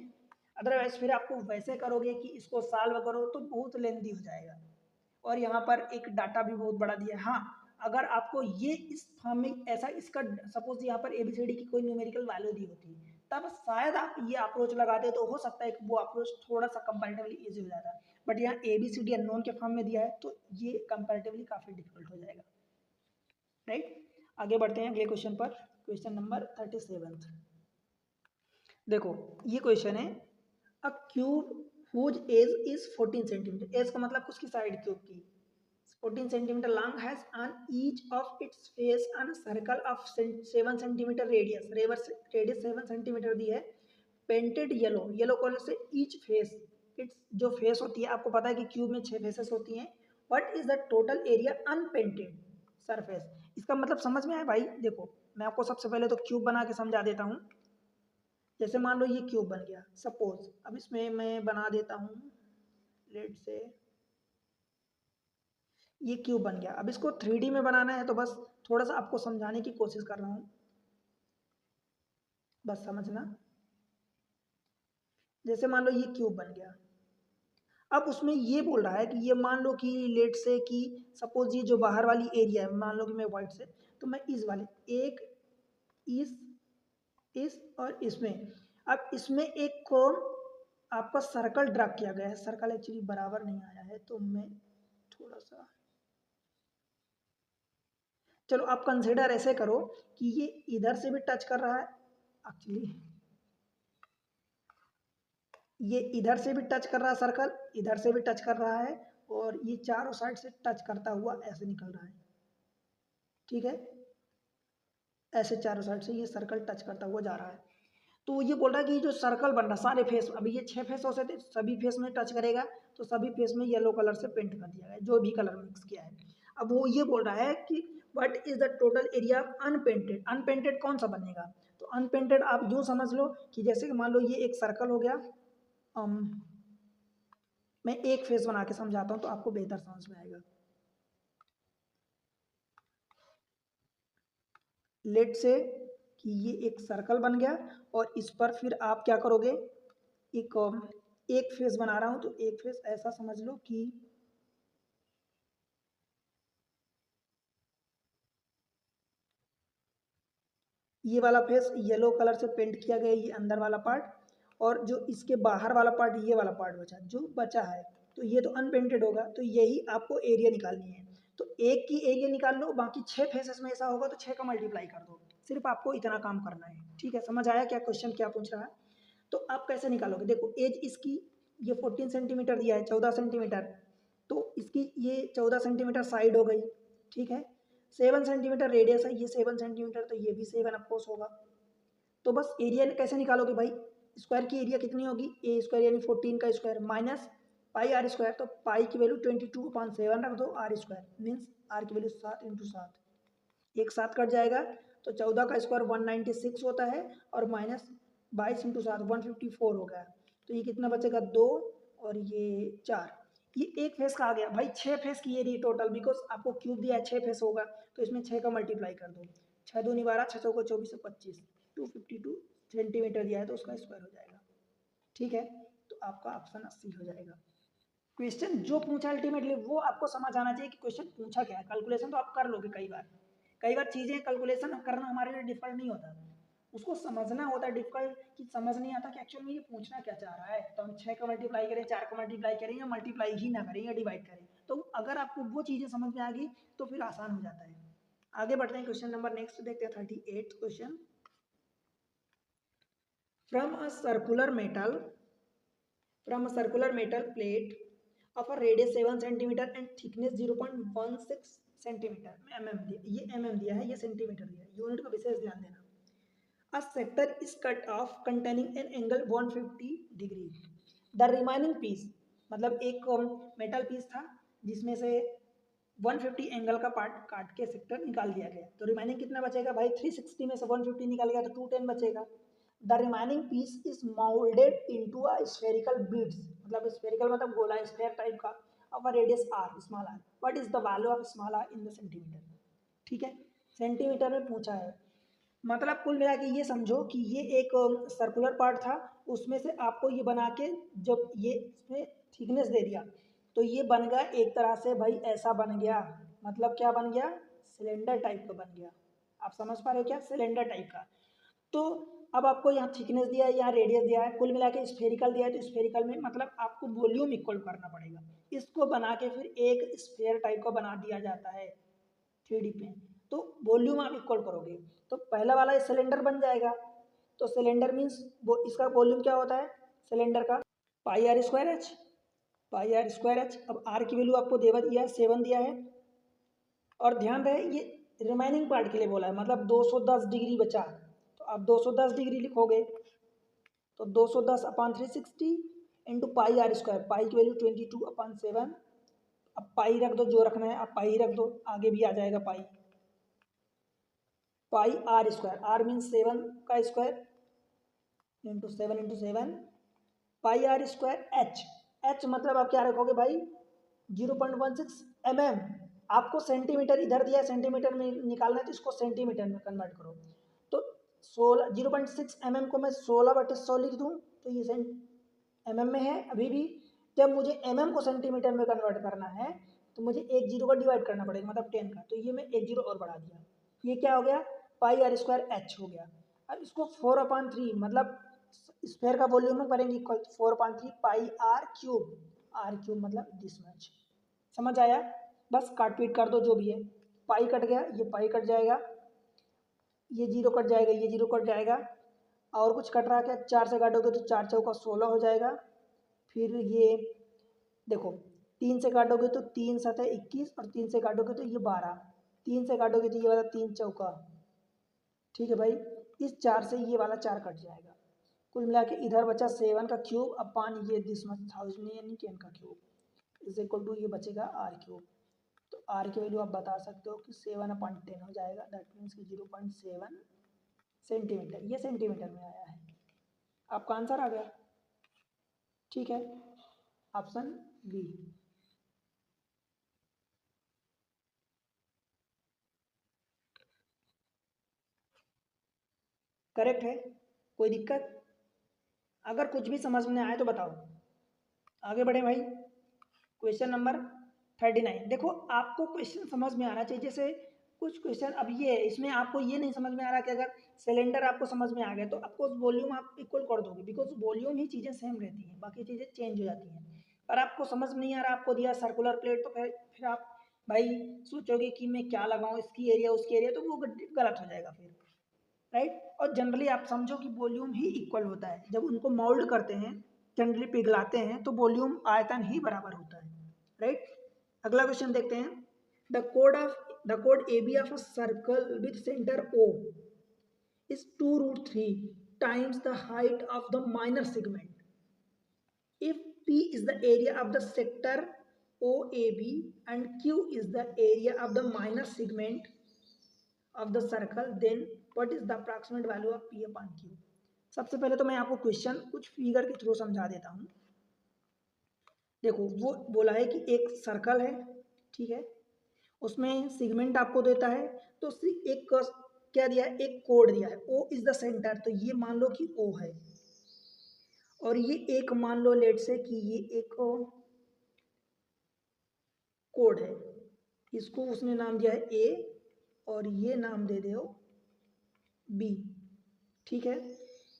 S1: अदरवाइज फिर आपको वैसे करोगे कि इसको सॉल्व करो तो बहुत लेंदी हो जाएगा, और यहाँ पर एक डाटा भी बहुत बड़ा दिया है। हाँ, अगर आपको ये इस फॉर्म में ऐसा इसका सपोज यहाँ पर एबीसीडी की कोई न्यूमेरिकल वैल्यू दी होती तब शायद आप ये अप्रोच लगाते, तो हो सकता है कि वो अप्रोच थोड़ा सा कंपैरेटिवली इजी हो जाता, बट यहाँ एबीसीडी अननोन के फॉर्म में दिया है तो ये कंपैरेटिवली काफ़ी डिफिकल्ट हो जाएगा। राइट, आगे बढ़ते हैं अगले क्वेश्चन पर, क्वेश्चन नंबर 37। देखो ये क्वेश्चन है, a cube whose edge is 14 centimetre, edge का मतलब उसकी साइड क्यूब की, 14 centimetre long has on each of its face on circle of 7 centimetre radius, radius 7 centimetre दी है, पेंटेड येलो, येलो कलर से ईच फेस, इट्स जो face होती है आपको पता है कि क्यूब में 6 फेसेस होती हैं, what is the total area unpainted surface. इसका मतलब समझ में आया भाई, देखो मैं आपको सबसे पहले तो क्यूब बना के समझा देता हूँ। जैसे मान लो ये क्यूब बन गया सपोज, अब इसमें मैं बना देता हूँ, लेट से ये क्यूब बन गया। अब इसको 3D में बनाना है तो बस थोड़ा सा आपको समझाने की कोशिश कर रहा हूँ, बस समझना। जैसे मान लो ये क्यूब बन गया, अब उसमें ये बोल रहा है कि ये मान लो कि लेट से कि सपोज ये जो बाहर वाली एरिया है, मान लो कि मैं वाइट से, तो मैं इस वाले एक इस और इसमें, अब इसमें एक को आपका सर्कल ड्रा किया गया है, सर्कल एक्चुअली बराबर नहीं आया है तो मैं थोड़ा सा, चलो आप कंसिडर ऐसे करो कि ये इधर से भी टच कर रहा है, एक्चुअली ये इधर से भी टच कर रहा है सर्कल, इधर से भी टच कर रहा है, और ये चारों साइड से टच करता हुआ ऐसे निकल रहा है। ठीक है, ऐसे चारों साइड से ये सर्कल टच करता हुआ जा रहा है, तो ये बोल रहा है कि जो सर्कल बन रहा है सारे फेस, अभी ये 6 फेस हो से थे, सभी फेस में टच करेगा, तो सभी फेस में येलो कलर से पेंट कर दिया गया जो भी कलर मिक्स किया है। अब वो ये बोल रहा है कि what is the total area unpainted, unpainted कौन सा बनेगा, तो अनपेंटेड आप यूँ समझ लो कि जैसे कि मान लो ये एक सर्कल हो गया, मैं एक फेस बना के समझाता हूँ तो आपको बेहतर समझ में आएगा। लेट से कि ये एक सर्कल बन गया और इस पर फिर आप क्या करोगे, एक फेस बना रहा हूं तो एक फेस ऐसा समझ लो कि ये वाला फेस येलो कलर से पेंट किया गया, ये अंदर वाला पार्ट, और जो इसके बाहर वाला पार्ट ये वाला पार्ट बचा, जो बचा है तो ये तो अनपेंटेड होगा, तो यही आपको एरिया निकालनी है। तो एक की एरिया निकाल लो, बाकी 6 फेसेस में ऐसा होगा तो 6 का मल्टीप्लाई कर दो, सिर्फ आपको इतना काम करना है। ठीक है, समझ आया क्या क्वेश्चन क्या पूछ रहा है। तो आप कैसे निकालोगे, देखो एज इसकी ये 14 सेंटीमीटर दिया है, 14 सेंटीमीटर, तो इसकी ये 14 सेंटीमीटर साइड हो गई। ठीक है, 7 सेंटीमीटर रेडियस है, ये 7 सेंटीमीटर, तो ये भी 7 अफकोर्स होगा। तो बस एरिया कैसे निकालोगे भाई, स्क्वायर की एरिया कितनी होगी, ए स्क्वायर यानी 14 का square minus pi are square, तो पाई की वैल्यू 22/7 रख दो, आर स्क्वायर मीन्स आर की वैल्यू 7 × 7, एक 7 कट जाएगा तो 14 का स्क्वायर 196 होता है और माइनस 22 × 7 154 हो गया। तो ये कितना बचेगा 2 और ये 4, ये एक फेस का आ गया भाई। 6 फेस की ये रही टोटल, बिकॉज आपको क्यूब दिया है 6 फेस होगा तो इसमें 6 का मल्टीप्लाई कर दो, 6 दूनी 12, 6 चौको 24 25, 252 सेंटीमीटर दिया है तो उसका स्क्वायर हो जाएगा। ठीक है, तो आपका ऑप्शन 80 हो जाएगा। क्वेश्चन जो पूछा अल्टीमेटली वो आपको समझ आना चाहिए कि क्वेश्चन पूछा क्या है। कैलकुलेशन तो आप कर लोगे, कई बार चीज़ें कैलकुलेशन करना हमारे लिए डिफिकल्ट नहीं होता, उसको समझना होता है डिफिकल्ट, कि समझ नहीं आता कि एक्चुअल में ये पूछना क्या चाह रहा है। तो हम 6 का मल्टीप्लाई करें, 4 का मल्टीप्लाई करें या मल्टीप्लाई ही ना करें या डिवाइड करें, तो अगर आपको वो चीज़ें समझ में आ गई तो फिर आसान हो जाता है। आगे बढ़ते हैं, क्वेश्चन नंबर नेक्स्ट देखते हैं 38 question. From a circular metal plate of a radius 7 cm and thickness 0.16 centimeter mm दिया, ये mm दिया है, ये सेंटीमीटर दिया है, यूनिट का विशेष ध्यान देना। A sector is cut off containing an angle 150 degree. The remaining piece, मतलब एक मेटल पीस था जिसमें से 150 एंगल का पार्ट काट के सेक्टर निकाल दिया गया, तो रिमाइनिंग कितना बचेगा भाई? 360 में से 150 निकाल गया तो 210 बचेगा। The remaining piece is moulded into a spherical beads, मतलब स्फेरिकल मतलब गोला स्फेयर टाइप का, of a radius r, small r. What is the value of small r in the centimetre? ठीक है, सेंटीमीटर में पूछा है, मतलब कुल मिला के ये समझो कि ये एक सर्कुलर पार्ट था, उसमें से आपको ये बना के जब ये इसमें थिकनेस दे दिया तो ये बन गया एक तरह से भाई, ऐसा बन गया, मतलब क्या बन गया? सिलेंडर टाइप का बन गया। आप समझ पा रहे हो क्या? सिलेंडर टाइप का। तो अब आपको यहाँ थिकनेस दिया है, यहाँ रेडियस दिया है, कुल मिला के स्फेरिकल दिया है, तो स्फेरिकल में मतलब आपको वॉल्यूम इक्वल करना पड़ेगा। इसको बना के फिर एक स्फेयर टाइप का बना दिया जाता है 3D पे, तो वॉल्यूम आप इक्वल करोगे तो पहला वाला सिलेंडर बन जाएगा। तो सिलेंडर मीन्स वो इसका वॉल्यूम क्या होता है सिलेंडर का? Pi are square H, pi are square H. अब आर की वैल्यू आपको देवा दिया है 7 दिया है, और ध्यान रहे ये रिमाइनिंग पार्ट के लिए बोला है, मतलब 210 डिग्री बचा, तो आप 210 डिग्री लिखोगे तो 210/360 इंटू पाई आर स्क्वायर, पाई की वैल्यू 22/7। अब पाई रख दो, जो रखना है आप पाई रख दो, आगे भी आ जाएगा pi, pi are square, r means 7 का square into 7 pi are square h, h मतलब आप क्या रखोगे भाई? 0.16 mm। आपको सेंटीमीटर इधर दिया है, सेंटीमीटर में निकालना है तो इसको सेंटीमीटर में कन्वर्ट करो, तो 0.6 mm को मैं 16/100 लिख दूँ तो ये mm में है अभी भी। जब मुझे mm को सेंटीमीटर में कन्वर्ट करना है तो मुझे एक जीरो का डिवाइड करना पड़ेगा, मतलब 10 का, तो ये मैं एक जीरो और बढ़ा दिया, ये क्या हो गया? पाई आर स्क्वायर एच हो गया। अब इसको 4/3 मतलब स्फेयर का वॉल्यूम में करेंगे इक्वल 4/3 पाई आर क्यूब मतलब दिस मच। समझ आया? बस काट पीट कर दो जो भी है, पाई कट गया, ये पाई कट जाएगा, ये जीरो कट जाएगा, ये जीरो कट जाएगा, और कुछ कट रहा है क्या? 4 से काटोगे तो 4 चौका 16 हो जाएगा। फिर ये देखो 3 से काटोगे तो 3 7 21, और 3 से काटोगे तो ये 12, 3 से काटोगे तो ये वाला 3 चौका, ठीक है भाई। इस 4 से ये वाला 4 कट जाएगा, कुल मिला के इधर बचा 7 का क्यूब अपान ये दिस मच 1000 यानी 10 का क्यूब इज इक्वल टू ये बचेगा आर क्यूब। तो आर की वैल्यू आप बता सकते हो कि 7/10 हो जाएगा, दैट मीन्स कि 0.7 सेंटीमीटर, ये सेंटीमीटर में आया है, आपका आंसर आ गया। ठीक है, ऑप्शन बी। करेक्ट है, कोई दिक्कत? अगर कुछ भी समझ में आए तो बताओ। आगे बढ़े भाई, क्वेश्चन नंबर 39। देखो आपको क्वेश्चन समझ में आना चाहिए, जैसे कुछ क्वेश्चन अब ये है, इसमें आपको ये नहीं समझ में आ रहा कि अगर सिलेंडर आपको समझ में आ गया तो आपको वॉल्यूम आप इक्वल कर दोगे, बिकॉज वॉल्यूम ही चीज़ें सेम रहती हैं, बाकी चीज़ें चेंज हो जाती हैं। पर आपको समझ में नहीं आ रहा, आपको दिया सर्कुलर प्लेट, तो फिर आप भाई सोचोगे कि मैं क्या लगाऊं, इसकी एरिया उसकी एरिया, तो वो गलत हो जाएगा फिर, राइट। और जनरली आप समझो कि वॉल्यूम ही इक्वल होता है, जब उनको मोल्ड करते हैं जनरली पिघलाते हैं तो वॉल्यूम आयतन ही बराबर होता है, राइट। अगला क्वेश्चन देखते हैं। द कोड A B of a circle with centre O is 2√3 times the height of the minor segment if P is the area of the sector OAB and Q is the area of the minor segment of the circle, then what is the approximate value of P upon Q? सबसे पहले तो मैं आपको question कुछ figure के through समझा देता हूँ। देखो वो बोला है कि एक सर्कल है, ठीक है, उसमें सेगमेंट आपको देता है, तो एक क्या दिया है, एक कोड दिया है, O इज द सेंटर, तो ये मान लो कि O है, और ये एक मान लो लेट से कि ये एक कोड है, इसको उसने नाम दिया है A और ये नाम दे दो B, ठीक है।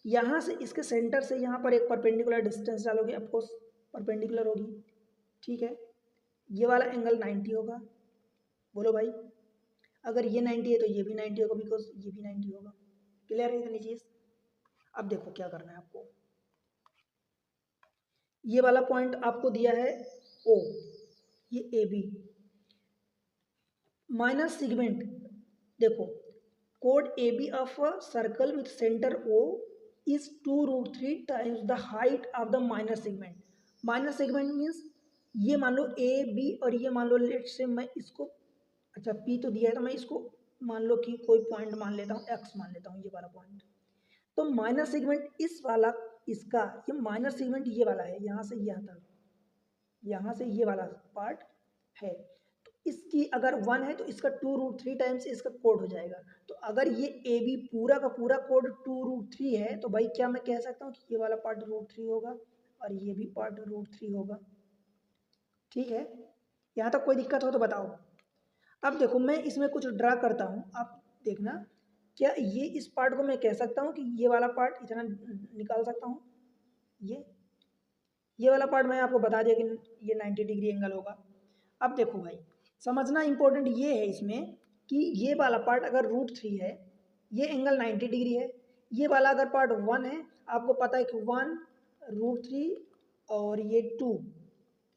S1: यहाँ से इसके सेंटर से यहाँ पर एक परपेंडिकुलर डिस्टेंस डालोगे, ऑफकोर्स परपेंडिकुलर होगी, ठीक है। ये वाला एंगल 90 होगा, बोलो भाई, अगर ये 90 है तो ये भी 90 होगा, बिकॉज ये भी 90 होगा। क्लियर है इतनी चीज? अब देखो क्या करना है आपको, ये वाला पॉइंट आपको दिया है O, ये AB, माइनर सेगमेंट, देखो code AB of a circle with centre O is 2√3 times the height of the minor segment. Minor segment means ये मान लो A B और ये मान लो लेट से मैं इसको, अच्छा P तो दिया है तो मैं इसको मान लो कि कोई पॉइंट मान लेता हूँ, X मान लेता हूँ, ये वाला पॉइंट। तो माइनर सेगमेंट इस वाला, इसका ये माइनर सेगमेंट ये वाला है, यहाँ से यहाँ तक, यहाँ से ये वाला पार्ट है, तो इसकी अगर 1 है तो इसका 2√3 टाइम्स इसका कोड हो जाएगा। तो अगर ये ए बी पूरा का पूरा कोड 2√3 है, तो भाई क्या मैं कह सकता हूँ कि ये वाला पार्ट √3 होगा और ये भी पार्ट √3 होगा, ठीक है। यहाँ तक कोई दिक्कत हो तो बताओ। अब देखो मैं इसमें कुछ ड्रा करता हूँ, आप देखना, क्या ये इस पार्ट को मैं कह सकता हूँ कि ये वाला पार्ट इतना निकाल सकता हूँ, ये वाला पार्ट मैं आपको बता दिया कि ये 90 डिग्री एंगल होगा। अब देखो भाई, समझना इंपॉर्टेंट ये है इसमें कि ये वाला पार्ट अगर √3 है, ये एंगल 90 डिग्री है, ये वाला अगर पार्ट 1 है, आपको पता है कि 1 √3 और ये 2,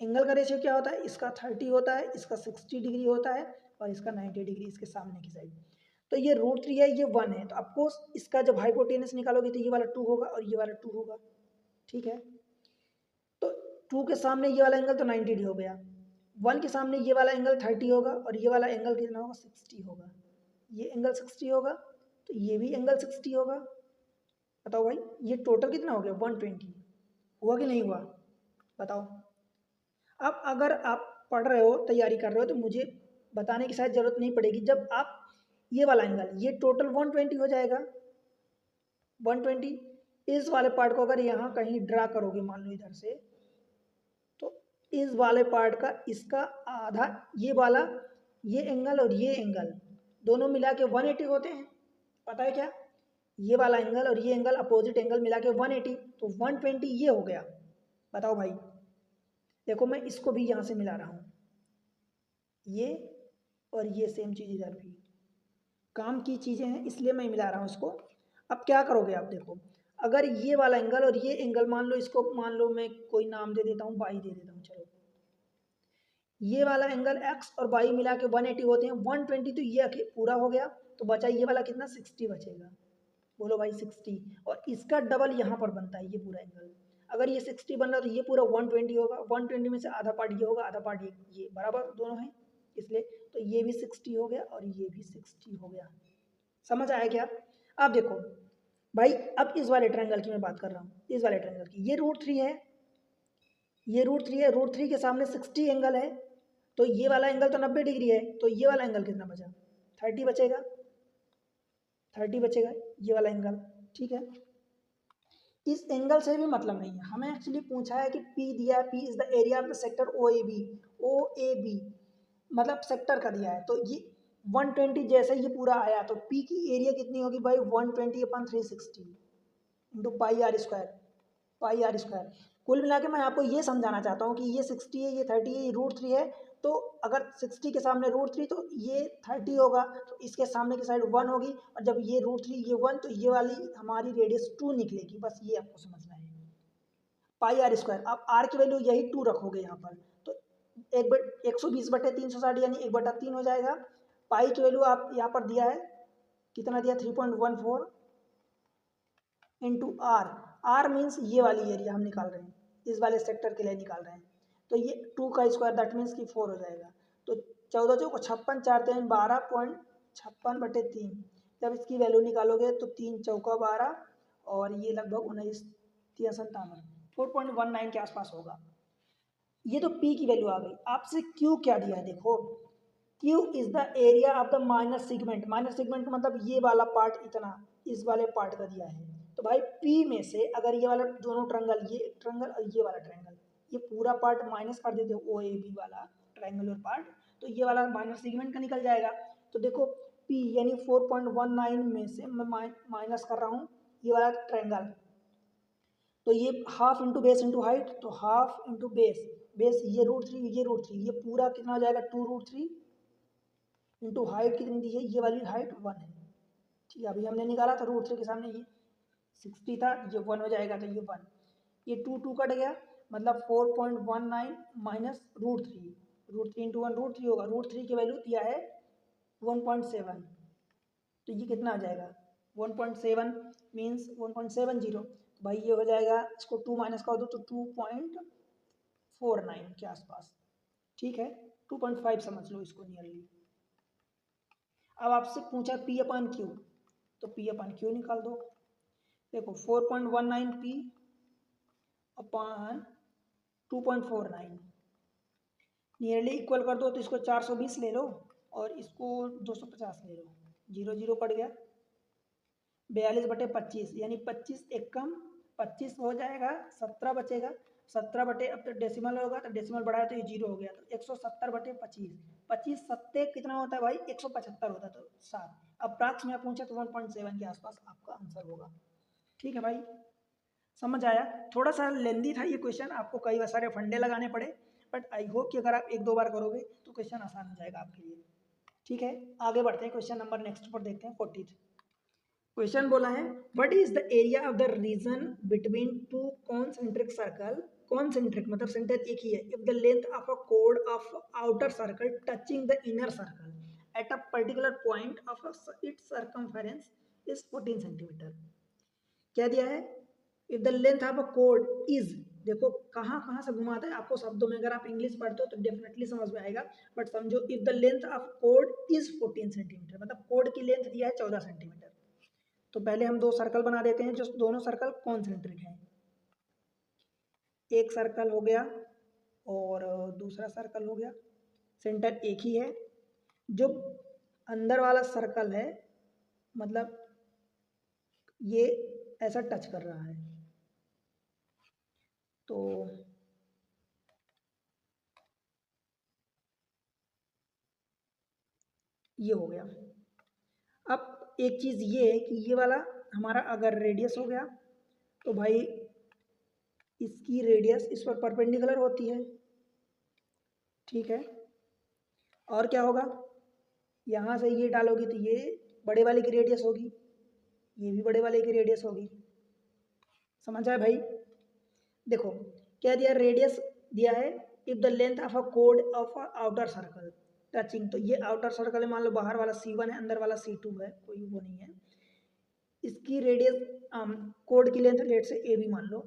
S1: एंगल का रेशियो क्या होता है, इसका 30 होता है, इसका 60 डिग्री होता है और इसका 90 डिग्री इसके सामने की साइड। तो ये √3 है, ये 1 है, तो ऑफकोर्स इसका जब हाइपोटेनस निकालोगे तो ये वाला 2 होगा और ये वाला 2 होगा, ठीक है। तो 2 के सामने ये वाला एंगल तो 90 हो गया, 1 के सामने ये वाला एंगल 30 होगा और ये वाला एंगल कितना होगा, 60 होगा, ये एंगल 60 होगा, तो ये भी एंगल 60 होगा। बताओ भाई ये टोटल कितना हो गया, 120 हुआ कि नहीं हुआ, बताओ। अब अगर आप पढ़ रहे हो, तैयारी कर रहे हो, तो मुझे बताने की शायद जरूरत नहीं पड़ेगी, जब आप ये वाला एंगल, ये टोटल 120 हो जाएगा, 120। इस वाले पार्ट को अगर यहाँ कहीं ड्रा करोगे, मान लो इधर से, तो इस वाले पार्ट का इसका आधा, ये वाला, ये एंगल और ये एंगल दोनों मिला के 180 होते हैं, पता है क्या, ये वाला एंगल और ये एंगल अपोजिट एंगल मिला के 180, तो 120 ये हो गया। बताओ भाई, देखो मैं इसको भी यहाँ से मिला रहा हूँ, ये और ये सेम चीज़ इधर भी काम की चीज़ें हैं, इसलिए मैं मिला रहा हूँ इसको। अब क्या करोगे आप, देखो अगर ये वाला एंगल और ये एंगल, मान लो इसको, मान लो मैं कोई नाम दे देता हूँ, बाई दे देता हूँ, चलो ये वाला एंगल x और बाई मिला के 180 होते हैं, 120 तो ये पूरा हो गया, तो बचा ये वाला कितना, 60 बचेगा, बोलो भाई 60, और इसका डबल यहाँ पर बनता है ये पूरा एंगल। अगर ये 60 बन रहा है तो ये पूरा 120 होगा, 120 में से आधा पार्ट ये होगा, आधा पार्ट ये बराबर दोनों हैं, इसलिए तो ये भी 60 हो गया और ये भी 60 हो गया। समझ आया क्या? अब देखो भाई, अब इस वाले ट्रायंगल की मैं बात कर रहा हूँ, इस वाले ट्रायंगल की, ये √3 है, ये √3 है, √3 के सामने 60 एंगल है, तो ये वाला एंगल तो 90 डिग्री है, तो ये वाला एंगल कितना बचा, 30 बचेगा, 30 बचेगा ये वाला एंगल, ठीक है। इस एंगल से भी मतलब नहीं है, हमें एक्चुअली पूछा है कि P दिया है, P is the area of the sector OAB मतलब सेक्टर का दिया है, तो ये 120 जैसे ये पूरा आया, तो P की एरिया कितनी होगी भाई, 120/360 इंटू पाई आर स्क्वायर। कुल मिला के मैं आपको ये समझाना चाहता हूँ कि ये 60 है, ये 30 है, ये √3 है, तो अगर 60 के सामने √3 तो ये 30 होगा, तो इसके सामने की साइड 1 होगी, और जब ये √3 ये 1 तो ये वाली हमारी रेडियस 2 निकलेगी, बस ये आपको समझना है। पाई आर स्क्वायर, आप आर की वैल्यू यही 2 रखोगे यहाँ पर, तो 120/360 यानी 1/3 हो जाएगा। पाई की वैल्यू आप यहाँ पर दिया है, कितना दिया, 3.14 इंटू आर, आर मीन्स ये वाली एरिया हम निकाल रहे हैं, इस वाले सेक्टर के लिए निकाल रहे हैं। तो ये 2 का स्क्वायर दैट मीन्स कि 4 हो जाएगा। तो 14 चौको 56, 4 3 12.56/3। जब इसकी वैल्यू निकालोगे तो 3 चौका 12 और ये लगभग 19 3 57 4.19 के आसपास होगा। ये तो P की वैल्यू आ गई। आपसे Q क्या दिया है देखो, Q is the area of the minor segment. Minor segment मतलब ये वाला पार्ट इतना, इस वाले पार्ट का दिया है। तो भाई P में से अगर ये वाला दोनों ट्रायंगल, ये ट्रायंगल और ये वाला ट्रायंगल, ये पूरा पार्ट माइनस कर देते हो OAB वाला ट्रायंगुलर पार्ट, तो ये वाला माइनर सेगमेंट का निकल जाएगा। तो देखो P यानी 4.19 में से मैं माइनस कर रहा हूँ ये वाला ट्रायंगल, तो ये half into base into height, तो हाफ इंटू बेस, बेस ये √3, ये √3, ये पूरा कितना हो जाएगा 2√3 इंटू हाइट कितनी दी है, ये वाली हाइट 1 है। ठीक है, अभी हमने निकाला था √3 के सामने ये 60 था, ये 1 हो जाएगा, तो ये 1, ये 2 कट गया, मतलब 4.19 माइनस √3, √3 इंटू 1 √3 होगा। √3 की वैल्यू दिया है 1.7, तो ये कितना आ जाएगा 1.7 मीन्स 1.70। भाई ये हो जाएगा, इसको 2 माइनस कर दो तो 2.49 के आसपास। ठीक है, 2.5 समझ लो इसको नियरली। अब आपसे पूछा P/Q, तो P/Q निकाल दो। देखो 4.19 P/2.49 नियरली इक्वल कर दो, तो इसको 420 ले लो और इसको 250 ले लो, 0 0 कट गया, 42/25 यानी 25 एक कम 25 हो जाएगा, 17 बचेगा, 17 अब तो डेसिमल होगा, तो डेसिमल बढ़ाया तो ये 0 हो गया, तो 170/25, 25 सत्ते कितना होता है भाई 175 होता है, तो 7। अब प्राक्ष में पूछा तो 1.7 के आसपास आपका आंसर होगा। ठीक है भाई, समझ आया। थोड़ा सा लेंदी था ये क्वेश्चन, आपको कई सारे फंडे लगाने पड़े, बट आई होप कि अगर आप 1 2 बार करोगे तो क्वेश्चन आसान हो जाएगा आपके लिए। ठीक है, आगे बढ़ते हैं, क्वेश्चन नंबर नेक्स्ट पर देखते हैं 40। क्वेश्चन बोला है what is the area of the region between 2 concentric circle. Concentric मतलब सेंटर एक ही है, if the length of a code of outer circle touching the inner circle at a particular point of its circumference is 14 centimetre. क्या दिया है, if the length of a code is, देखो कहाँ कहाँ से घुमाता है आपको शब्दों में, अगर आप इंग्लिश पढ़ते हो तो डेफिनेटली समझ में आएगा, बट समझो if the length of code is 14 centimetre, मतलब कोड की लेंथ दिया है 14 सेंटीमीटर। तो पहले हम 2 सर्कल बना देते हैं, जो दोनों सर्कल कॉन्सेंट्रिक हैं। एक सर्कल हो गया और दूसरा सर्कल हो गया, सेंटर एक ही है। जो अंदर वाला सर्कल है मतलब ये ऐसा टच कर रहा है, तो ये हो गया। अब एक चीज़ ये है कि ये वाला हमारा अगर रेडियस हो गया तो भाई इसकी रेडियस इस पर परपेंडिकुलर होती है। ठीक है, और क्या होगा, यहाँ से ये डालोगी तो ये बड़े वाले की रेडियस होगी, ये भी बड़े वाले की रेडियस होगी। समझ आया भाई। देखो क्या दिया, रेडियस दिया है if the length of a code of outer circle touching, तो ये आउटर सर्कल है, मान लो बाहर वाला C1 है, अंदर वाला C2 है, कोई वो नहीं है। इसकी रेडियस कोड की लेंथ लेट से AB मान लो,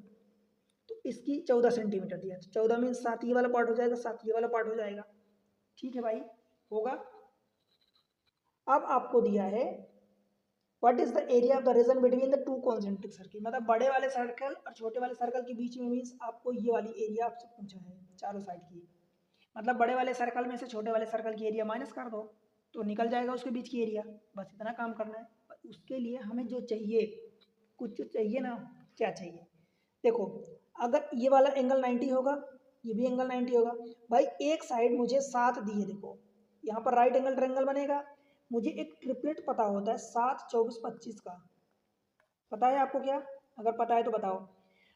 S1: तो इसकी 14 सेंटीमीटर दिया, तो 14 मीन 7 ये वाला पार्ट हो जाएगा, 7 ये वाला पार्ट हो जाएगा। ठीक है भाई, होगा। अब आपको दिया है what is the area of the region between the 2 concentric circle, मतलब बड़े वाले सर्कल और छोटे वाले सर्कल के बीच में, मीन्स आपको ये वाली एरिया आपसे पूछा है चारों साइड की, मतलब बड़े वाले सर्कल में से छोटे वाले सर्कल की एरिया माइनस कर दो तो निकल जाएगा उसके बीच की एरिया, बस इतना काम करना है। उसके लिए हमें जो चाहिए, कुछ चाहिए ना, क्या चाहिए, देखो अगर ये वाला एंगल 90 होगा, ये भी एंगल 90 होगा, भाई एक साइड मुझे 7 दी है, देखो यहाँ पर राइट एंगल ट्रायंगल बनेगा, मुझे एक ट्रिपलेट पता होता है 7 24 25 का, पता है आपको क्या, अगर पता है तो बताओ।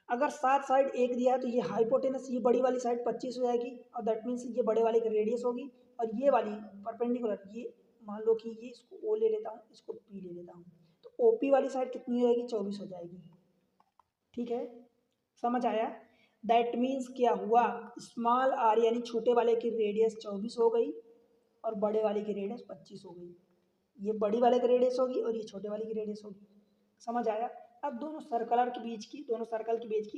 S1: अगर 7 साइड एक दिया है तो ये हाइपोटेनस, ये बड़ी वाली साइड 25 हो जाएगी, और दैट मीन्स ये बड़े वाले की रेडियस होगी, और ये वाली परपेंडिकुलर, ये मान लो कि ये इसको O ले लेता हूँ, इसको P ले लेता हूँ, तो OP वाली साइड कितनी हो जाएगी 24 हो जाएगी। ठीक है, समझ आया। दैट मीन्स क्या हुआ, स्मॉल आर यानी छोटे वाले की रेडियस 24 हो गई और बड़े वाले की रेडियस 25 हो गई, ये बड़ी वाले की रेडियस होगी और ये छोटे वाले की रेडियस होगी। समझ आया। अब दोनों सर्कल के बीच की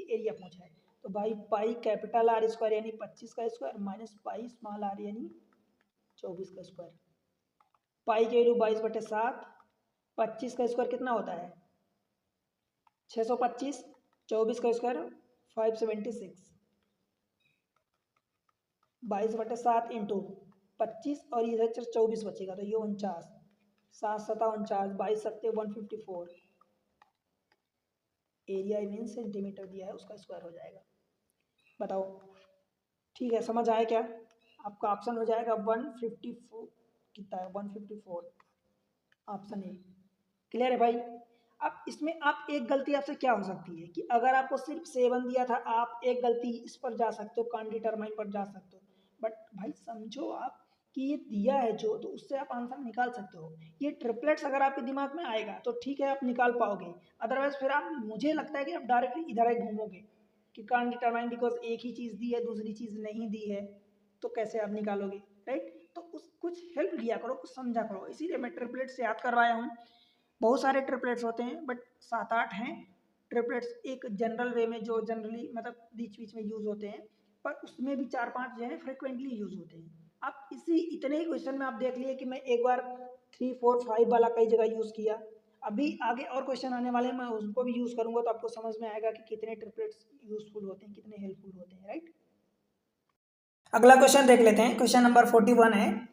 S1: एरिया पूछा है, तो भाई पाई कैपिटल आर स्क्वायर यानी 25 का square minus pi small r यानी 24 का स्क्वायर। पाई की वैल्यू 22/7, 25 का स्क्वायर कितना होता है 625, 24 का स्क्वायर 576, 22/7 इंटू 25 और इधर 24 बचेगा तो ये 49, 7×7 = 49, 22 154। एरिया मीन सेंटीमीटर दिया है उसका स्क्वायर हो जाएगा। बताओ ठीक है, समझ आया क्या? आपका ऑप्शन हो जाएगा 154, कितना है 154, ऑप्शन ए। क्लियर है भाई? अब इसमें आप एक गलती आपसे क्या हो सकती है कि अगर आपको सिर्फ 7 दिया था आप एक गलती इस पर जा सकते हो, कान डिटरमाइन पर जा सकते हो, बट भाई समझो आप कि ये दिया है जो, तो उससे आप आंसर निकाल सकते हो। ये ट्रिपलेट्स अगर आपके दिमाग में आएगा तो ठीक है आप निकाल पाओगे, अदरवाइज फिर आप, मुझे लगता है कि आप डायरेक्टली इधर ही घूमोगे कि कान डिटरमाइन बिकॉज एक ही चीज़ दी है दूसरी चीज़ नहीं दी है तो कैसे आप निकालोगे, राइट? तो उस कुछ हेल्प लिया करो, कुछ समझा करो, इसीलिए मैं ट्रिपलेट्स याद करवाया हूँ। बहुत सारे ट्रिपलेट्स होते हैं बट 7-8 हैं ट्रिपलेट्स एक जनरल वे में जो जनरली मतलब बीच बीच में यूज़ होते हैं, पर उसमें भी 4-5 जो है फ्रिक्वेंटली यूज़ होते हैं। आप इसी इतने ही क्वेश्चन में आप देख लिए कि मैं एक बार 3, 4, 5 वाला कई जगह यूज़ किया, अभी आगे और क्वेश्चन आने वाले हैं मैं उनको भी यूज़ करूँगा तो आपको समझ में आएगा कि कितने ट्रिपलेट्स यूजफुल होते हैं, कितने हेल्पफुल होते हैं, राइट? अगला क्वेश्चन देख लेते हैं, क्वेश्चन नंबर 41 है,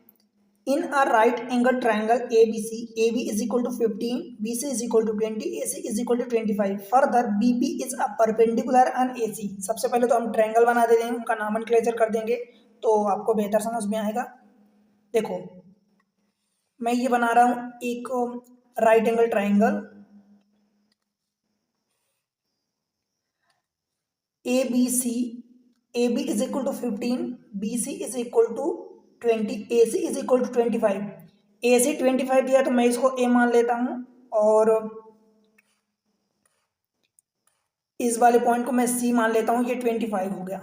S1: in a right angle triangle ABC, AB is equal to 15, BC is equal to 20, AC is equal to 25, further BP is a perpendicular on AC। सबसे पहले तो हम ट्रायंगल बना देते हैं, उनका नॉमेनक्लेचर कर देंगे तो आपको बेहतर समझ में आएगा। देखो मैं ये बना रहा हूँ एक right angle triangle ABC, AB is equal to 15, BC is equal to 20, AC is equal to 25। AC 25 दिया तो मैं इसको A मान लेता हूँ और इस वाले पॉइंट को मैं C मान लेता हूँ, ये 25 हो गया,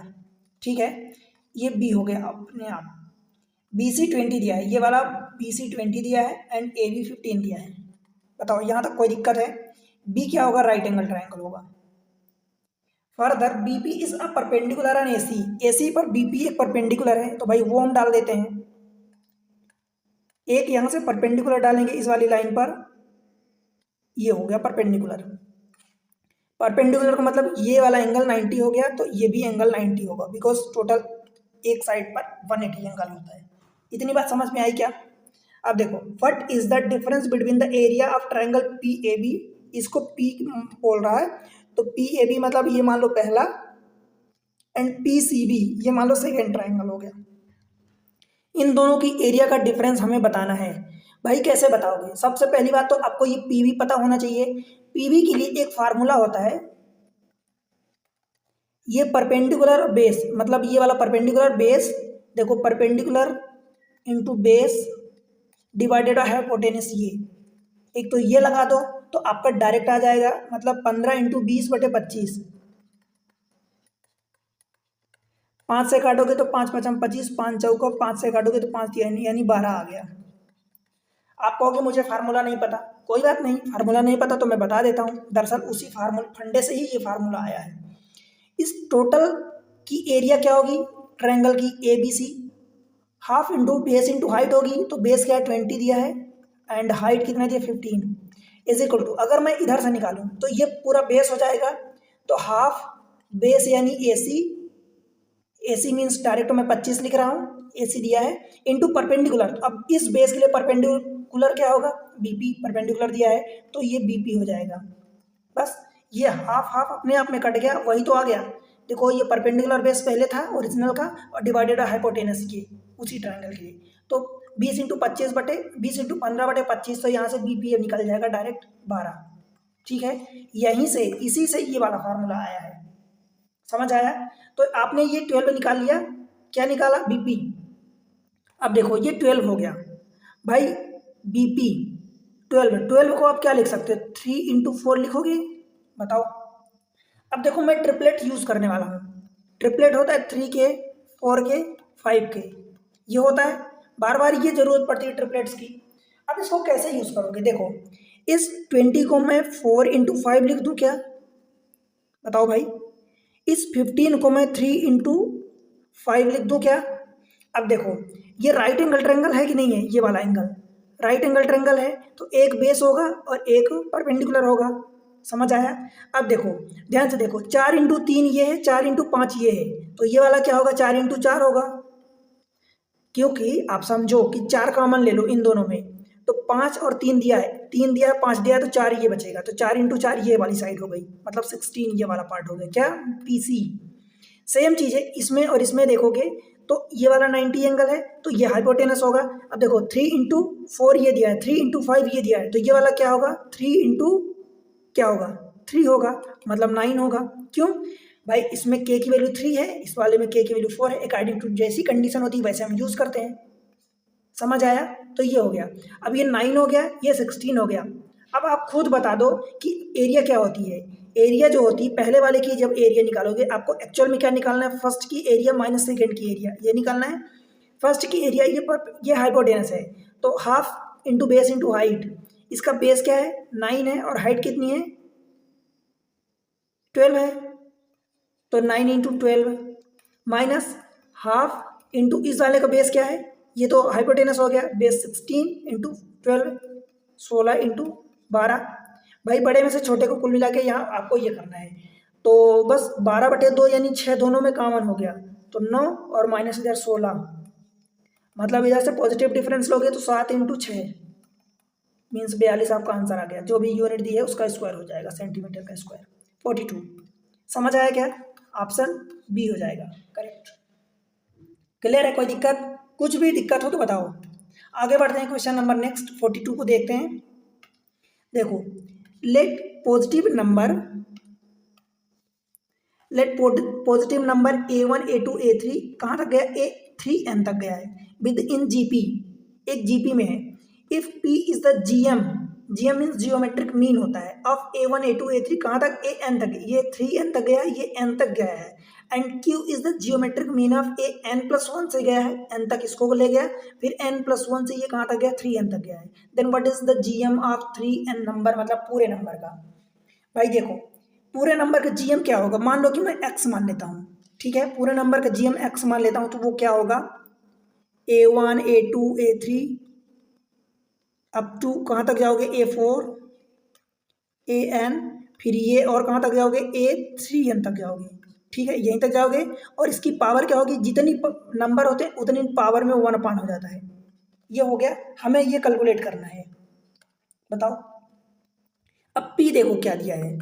S1: ठीक है। ये B हो गया अपने आप। BC 20 दिया है, ये वाला BC 20 दिया है एंड AB 15 दिया है। बताओ यहाँ तक कोई दिक्कत है? B क्या होगा? राइट एंगल ट्रायंगल होगा। Further BP is a perpendicular on AC, AC पर BP एक परपेंडिकुलर है तो भाई वो हम डाल देते हैं, एक यहाँ से परपेंडिकुलर डालेंगे इस वाली लाइन पर, ये हो गया परपेंडिकुलर। परपेंडिकुलर का मतलब ये वाला एंगल 90 हो गया तो ये भी एंगल 90 होगा बिकॉज टोटल एक साइड पर 180 एंगल होता है। इतनी बात समझ में आई क्या? अब देखो what is the difference between the area of triangle PAB, इसको P बोल रहा है तो PAB मतलब ये मान लो पहला एंड PCB ये मान लो सेकेंड ट्रायंगल हो गया। इन दोनों की एरिया का डिफरेंस हमें बताना है। भाई कैसे बताओगे? सबसे पहली बात तो आपको ये PB पता होना चाहिए। PB के लिए एक फार्मूला होता है, ये परपेंडिकुलर बेस मतलब ये वाला परपेंडिकुलर बेस, देखो perpendicular into base divided by hypotenuse, ये एक तो ये लगा दो तो आपका डायरेक्ट आ जाएगा, मतलब 15 इंटू 20/25, 5 से काटोगे तो 5×5 = 25, 5 चौका 5 से काटोगे तो 5 यानी 12 आ गया। आप कहोगे मुझे फार्मूला नहीं पता, कोई बात नहीं, फार्मूला नहीं पता तो मैं बता देता हूँ। दरअसल उसी फार्मूला फंडे से ही ये फार्मूला आया है। इस टोटल की एरिया क्या होगी ट्रायंगल की ABC, half into base into height होगी, तो बेस क्या है 20 दिया है एंड हाइट कितना दिया 15, इज इक्वल टू, अगर मैं इधर से निकालूं तो ये पूरा बेस हो जाएगा तो हाफ बेस यानी AC मीन्स डायरेक्ट मैं 25 लिख रहा हूँ, AC दिया है इंटू परपेंडिकुलर। अब इस बेस के लिए परपेंडिकुलर क्या होगा? BP परपेंडिकुलर दिया है तो ये BP हो जाएगा। बस ये हाफ हाफ अपने आप में कट गया, वही तो आ गया। देखो ये परपेंडिकुलर बेस पहले था ओरिजिनल का और डिवाइडेड हाइपोटेनस के उसी ट्रायंगल के लिए, तो 20 इंटू 15/25 तो यहाँ से BP निकल जाएगा डायरेक्ट 12, ठीक है। यहीं से इसी से ये वाला फार्मूला आया है, समझ आया? तो आपने ये 12 निकाल लिया, क्या निकाला? BP। अब देखो ये 12 हो गया भाई, BP 12 को आप क्या लिख सकते हो? 3 इंटू 4 लिखोगे? बताओ। अब देखो मैं ट्रिपलेट यूज करने वाला हूँ, ट्रिपलेट होता है 3K 4K 5K, ये होता है, बार बार ये जरूरत पड़ती है ट्रिपलेट्स की। अब इसको कैसे यूज करोगे? देखो इस 20 को मैं 4 इंटू 5 लिख दूँ क्या? बताओ भाई, इस 15 को मैं 3 × 5 लिख दूँ क्या? अब देखो ये राइट एंगल ट्रायंगल है कि नहीं है, ये वाला एंगल राइट एंगल ट्रायंगल है, तो एक बेस होगा और एक परपेंडिकुलर होगा। समझ आया? अब देखो ध्यान से देखो, 4 × 3 ये है, 4 × 5 ये है, तो ये वाला क्या होगा? 4 × 4 होगा, क्योंकि आप समझो कि 4 कॉमन ले लो इन दोनों में, तो 5 और 3 दिया है, 3 दिया है 5 दिया है, तो 4 ये बचेगा, तो 4 × 4 ये वाली साइड हो गई, मतलब 16 ये वाला पार्ट हो गया क्या? PC। सेम चीज़ है इसमें और इसमें देखोगे तो ये वाला 90 एंगल है, तो ये हाइपोटेनस होगा। अब देखो 3 × 4 ये दिया है, 3 × 5 ये दिया है, तो ये वाला क्या होगा? 3 × क्या होगा? 3 होगा, मतलब 9 होगा। क्यों भाई? इसमें k की वैल्यू 3 है, इस वाले में k की वैल्यू 4 है, अकॉर्डिंग टू जैसी कंडीशन होती है वैसे हम यूज़ करते हैं। समझ आया? तो ये हो गया। अब ये 9 हो गया, ये 16 हो गया। अब आप खुद बता दो कि एरिया क्या होती है। एरिया जो होती है पहले वाले की, जब एरिया निकालोगे आपको एक्चुअल में क्या निकालना है? फर्स्ट की एरिया माइनस सेकेंड की एरिया, ये निकालना है। फर्स्ट की एरिया ये हाइपोटेनस है, तो half into base into height. इसका बेस क्या है? 9 है और हाइट कितनी है? 12 है, तो 9 × 12 माइनस हाफ इंटू इस वाले का बेस क्या है? ये तो हाइपोटेनस हो गया, बेस 16 × 12, 16 × 12। भाई बड़े में से छोटे को कुल मिला के यहाँ आपको ये करना है, तो बस 12/2 यानी 6 दोनों में कॉमन हो गया, तो 9 और माइनस इधर 16, मतलब इधर से पॉजिटिव डिफरेंस लोगे तो 7 × 6 मीन्स 42 आपका आंसर आ गया। जो भी यूनिट दी है उसका स्क्वायर हो जाएगा, सेंटीमीटर का स्क्वायर 42। समझ आया क्या? ऑप्शन बी हो जाएगा करेक्ट। क्लियर है? कोई दिक्कत? कुछ भी दिक्कत हो तो बताओ। आगे बढ़ते हैं क्वेश्चन नंबर नेक्स्ट 42 को देखते हैं। देखो late positive number A1 A2 A3 कहाँ तक गया? A3n तक गया है विद इन GP, एक GP में है। If P is the GM means geometric mean होता है ऑफ A1 A2 A3 कहाँ तक? AN तक, ये 3n तक गया, ये n तक गया है। And Q is the geometric mean of AN+1 से गया है, n तक इसको ले गया, फिर n+1 से ये कहाँ तक गया? 3n तक गया है। Then what is the GM of 3n number, मतलब पूरे नंबर का। भाई देखो पूरे नंबर का GM क्या होगा? मान लो कि मैं x मान लेता हूँ, ठीक है, पूरे नंबर का GM x मान लेता हूँ, तो वो क्या होगा? A1 A2 A3 up to कहाँ तक जाओगे? A4 AN, फिर ये और कहाँ तक जाओगे? A3n तक जाओगे, ठीक है, यहीं तक जाओगे। और इसकी पावर क्या होगी? जितनी नंबर होते हैं उतनी पावर में 1 हो जाता है। ये हो गया, हमें ये कैलकुलेट करना है। बताओ अब P देखो क्या दिया है।